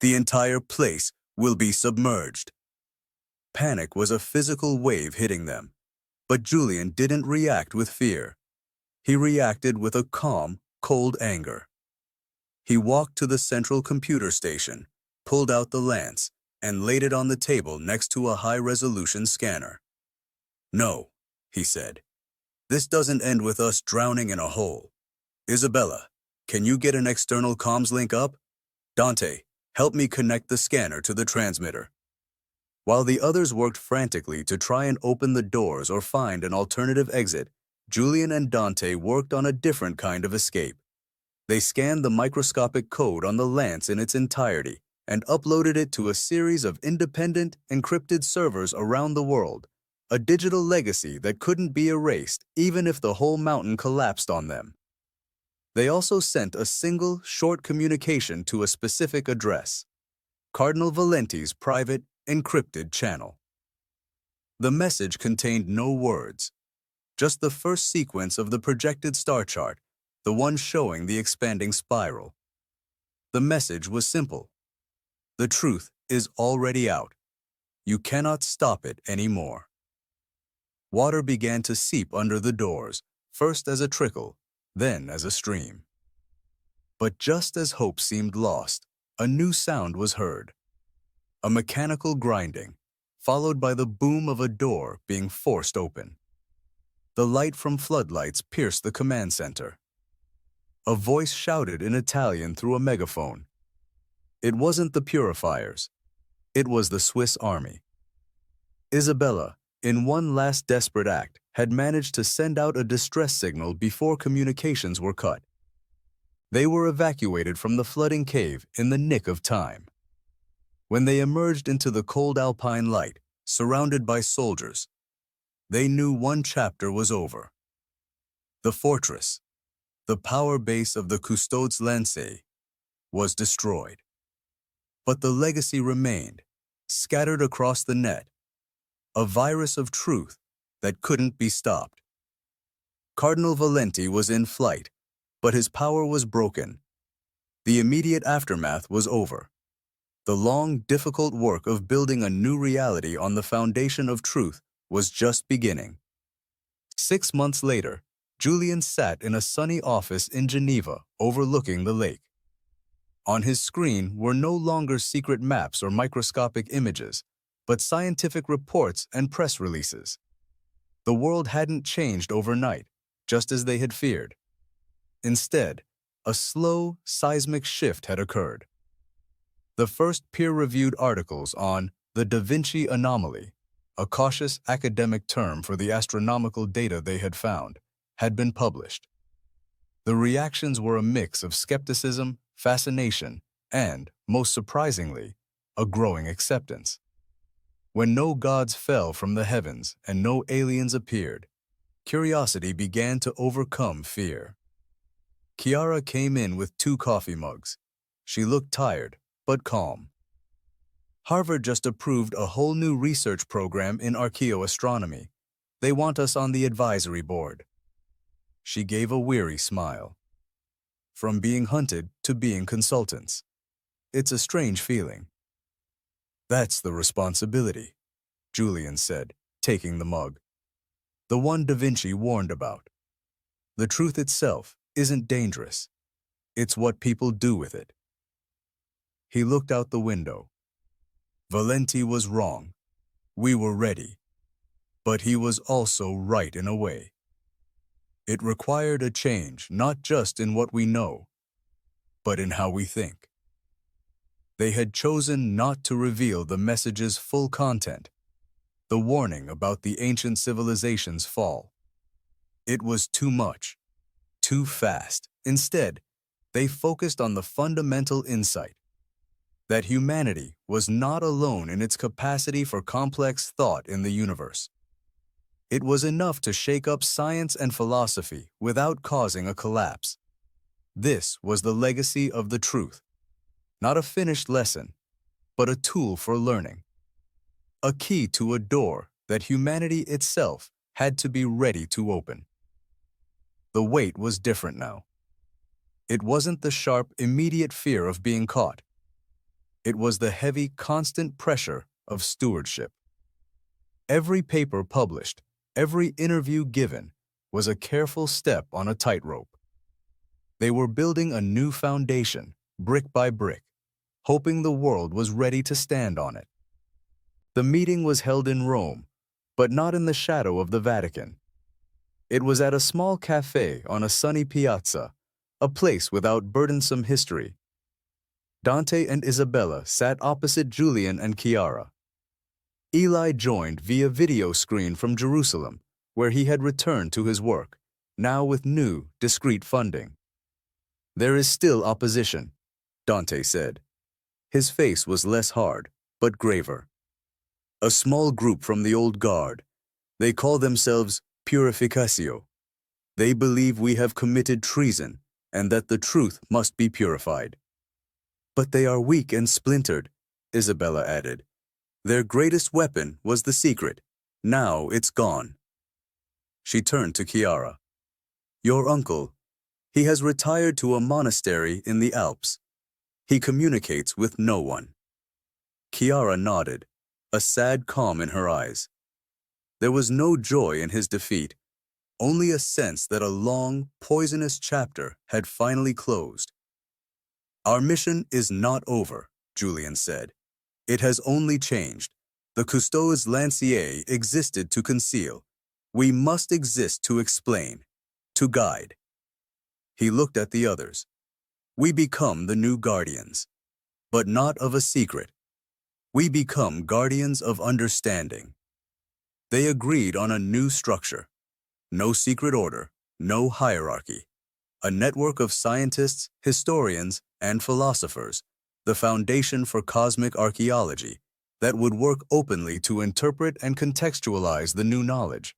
The entire place will be submerged." Panic was a physical wave hitting them, but Julian didn't react with fear. He reacted with a calm, cold anger. He walked to the central computer station, pulled out the lance, and laid it on the table next to a high-resolution scanner. "No," he said. "This doesn't end with us drowning in a hole. Isabella, can you get an external comms link up? Dante, help me connect the scanner to the transmitter." While the others worked frantically to try and open the doors or find an alternative exit, Julian and Dante worked on a different kind of escape. They scanned the microscopic code on the lance in its entirety and uploaded it to a series of independent, encrypted servers around the world, a digital legacy that couldn't be erased even if the whole mountain collapsed on them. They also sent a single, short communication to a specific address: Cardinal Valenti's private, encrypted channel. The message contained no words, just the first sequence of the projected star chart, the one showing the expanding spiral. The message was simple: "The truth is already out. You cannot stop it anymore." Water began to seep under the doors, first as a trickle, then as a stream. But just as hope seemed lost, a new sound was heard: a mechanical grinding, followed by the boom of a door being forced open. The light from floodlights pierced the command center. A voice shouted in Italian through a megaphone. It wasn't the purifiers. It was the Swiss army. Isabella, in one last desperate act, had managed to send out a distress signal before communications were cut. They were evacuated from the flooding cave in the nick of time. When they emerged into the cold Alpine light, surrounded by soldiers, they knew one chapter was over. The fortress, the power base of the Custodes Lanceii, was destroyed. But the legacy remained, scattered across the net, a virus of truth that couldn't be stopped. Cardinal Valenti was in flight, but his power was broken. The immediate aftermath was over. The long, difficult work of building a new reality on the foundation of truth was just beginning. 6 months later, Julian sat in a sunny office in Geneva overlooking the lake. On his screen were no longer secret maps or microscopic images, but scientific reports and press releases. The world hadn't changed overnight, just as they had feared. Instead, a slow, seismic shift had occurred. The first peer-reviewed articles on the Da Vinci anomaly, a cautious academic term for the astronomical data they had found, had been published. The reactions were a mix of skepticism, fascination, and, most surprisingly, a growing acceptance. When no gods fell from the heavens and no aliens appeared, curiosity began to overcome fear. Chiara came in with 2 coffee mugs. She looked tired, but calm. "Harvard just approved a whole new research program in archaeoastronomy. They want us on the advisory board." She gave a weary smile. From being hunted to being consultants. It's a strange feeling. "That's the responsibility," Julian said, taking the mug. "The one Da Vinci warned about. The truth itself isn't dangerous. It's what people do with it." He looked out the window. Valenti was wrong. We were ready. But he was also right in a way. It required a change not just in what we know, but in how we think. They had chosen not to reveal the message's full content, the warning about the ancient civilization's fall. It was too much, too fast. Instead, they focused on the fundamental insight. that humanity was not alone in its capacity for complex thought in the universe. It was enough to shake up science and philosophy without causing a collapse. This was the legacy of the truth, not a finished lesson, but a tool for learning, a key to a door that humanity itself had to be ready to open. The weight was different now. It wasn't the sharp, immediate fear of being caught. It was the heavy, constant pressure of stewardship. Every paper published, every interview given, was a careful step on a tightrope. They were building a new foundation, brick by brick, hoping the world was ready to stand on it. The meeting was held in Rome, but not in the shadow of the Vatican. It was at a small cafe on a sunny piazza, a place without burdensome history. Dante and Isabella sat opposite Julian and Chiara. Eli joined via video screen from Jerusalem, where he had returned to his work, now with new, discreet funding. "There is still opposition," Dante said. His face was less hard, but graver. "A small group from the old guard. They call themselves Purificatio. They believe we have committed treason and that the truth must be purified." "But they are weak and splintered," Isabella added. "Their greatest weapon was the secret. Now it's gone." She turned to Chiara. "Your uncle, he has retired to a monastery in the Alps. He communicates with no one." Chiara nodded, a sad calm in her eyes. There was no joy in his defeat, only a sense that a long, poisonous chapter had finally closed. "Our mission is not over," Julian said. "It has only changed. The Custodes Lanceii existed to conceal. We must exist to explain, to guide." He looked at the others. "We become the new guardians, but not of a secret. We become guardians of understanding." They agreed on a new structure. No secret order, no hierarchy. A network of scientists, historians, and philosophers, the foundation for cosmic archaeology, that would work openly to interpret and contextualize the new knowledge.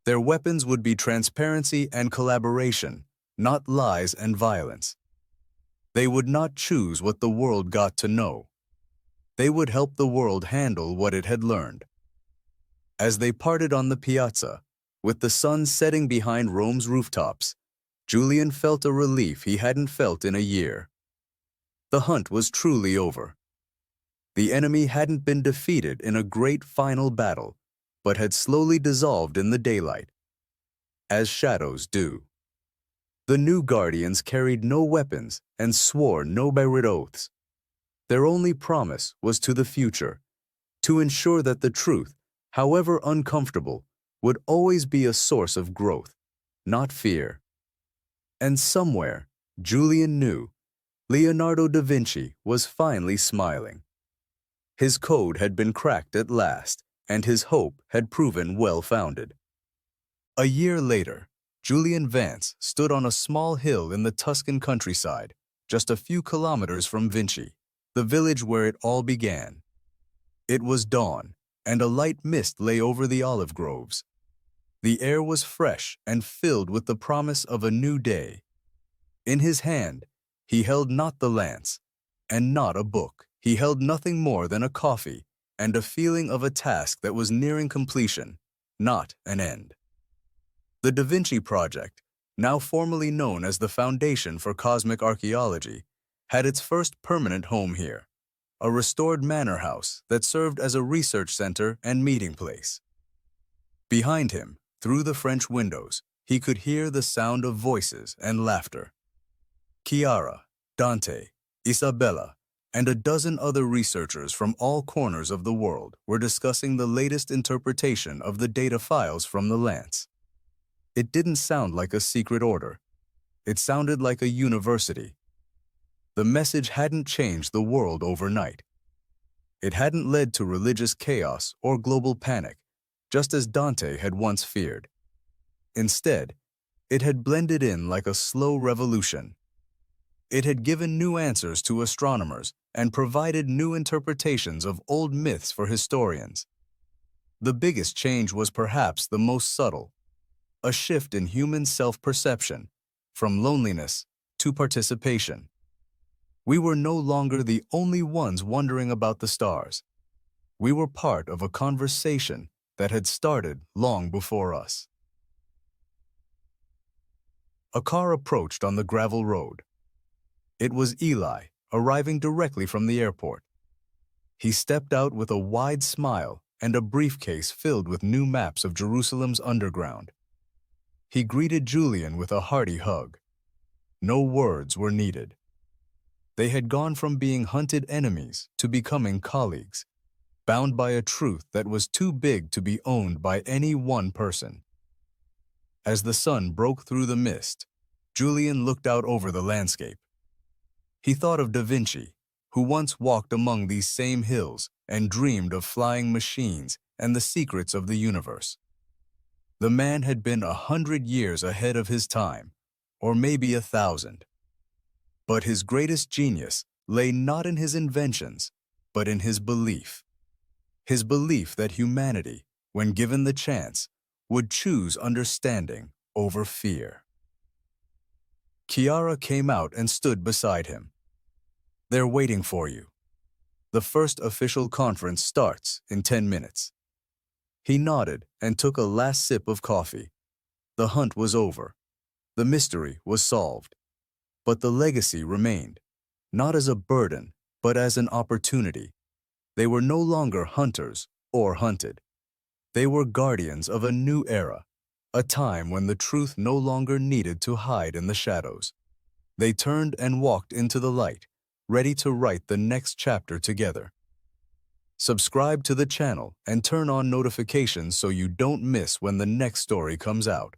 Their weapons would be transparency and collaboration, not lies and violence. They would not choose what the world got to know. They would help the world handle what it had learned. As they parted on the piazza, with the sun setting behind Rome's rooftops, Julian felt a relief he hadn't felt in a year. The hunt was truly over. The enemy hadn't been defeated in a great final battle, but had slowly dissolved in the daylight, as shadows do. The new guardians carried no weapons and swore no buried oaths. Their only promise was to the future, to ensure that the truth, however uncomfortable, would always be a source of growth, not fear. And somewhere, Julian knew, Leonardo da Vinci was finally smiling. His code had been cracked at last, and his hope had proven well-founded. A year later, Julian Vance stood on a small hill in the Tuscan countryside, just a few kilometers from Vinci, the village where it all began. It was dawn, and a light mist lay over the olive groves. The air was fresh and filled with the promise of a new day. In his hand, he held not the lance, and not a book. He held nothing more than a coffee and a feeling of a task that was nearing completion, not an end. The Da Vinci Project, now formally known as the Foundation for Cosmic Archaeology, had its first permanent home here, a restored manor house that served as a research center and meeting place. Behind him, through the French windows, he could hear the sound of voices and laughter. Chiara, Dante, Isabella, and a dozen other researchers from all corners of the world were discussing the latest interpretation of the data files from the Lance. It didn't sound like a secret order. It sounded like a university. The message hadn't changed the world overnight. It hadn't led to religious chaos or global panic, just as Dante had once feared. Instead, it had blended in like a slow revolution. It had given new answers to astronomers and provided new interpretations of old myths for historians. The biggest change was perhaps the most subtle, a shift in human self-perception, from loneliness to participation. We were no longer the only ones wondering about the stars. We were part of a conversation that had started long before us. A car approached on the gravel road. It was Eli, arriving directly from the airport. He stepped out with a wide smile and a briefcase filled with new maps of Jerusalem's underground. He greeted Julian with a hearty hug. No words were needed. They had gone from being hunted enemies to becoming colleagues, bound by a truth that was too big to be owned by any one person. As the sun broke through the mist, Julian looked out over the landscape. He thought of Da Vinci, who once walked among these same hills and dreamed of flying machines and the secrets of the universe. The man had been 100 years ahead of his time, or maybe 1,000. But his greatest genius lay not in his inventions, but in his belief. His belief that humanity, when given the chance, would choose understanding over fear. Chiara came out and stood beside him. "They're waiting for you. The first official conference starts in 10 minutes. He nodded and took a last sip of coffee. The hunt was over. The mystery was solved. But the legacy remained, not as a burden, but as an opportunity. They were no longer hunters or hunted. They were guardians of a new era, a time when the truth no longer needed to hide in the shadows. They turned and walked into the light, ready to write the next chapter together. Subscribe to the channel and turn on notifications so you don't miss when the next story comes out.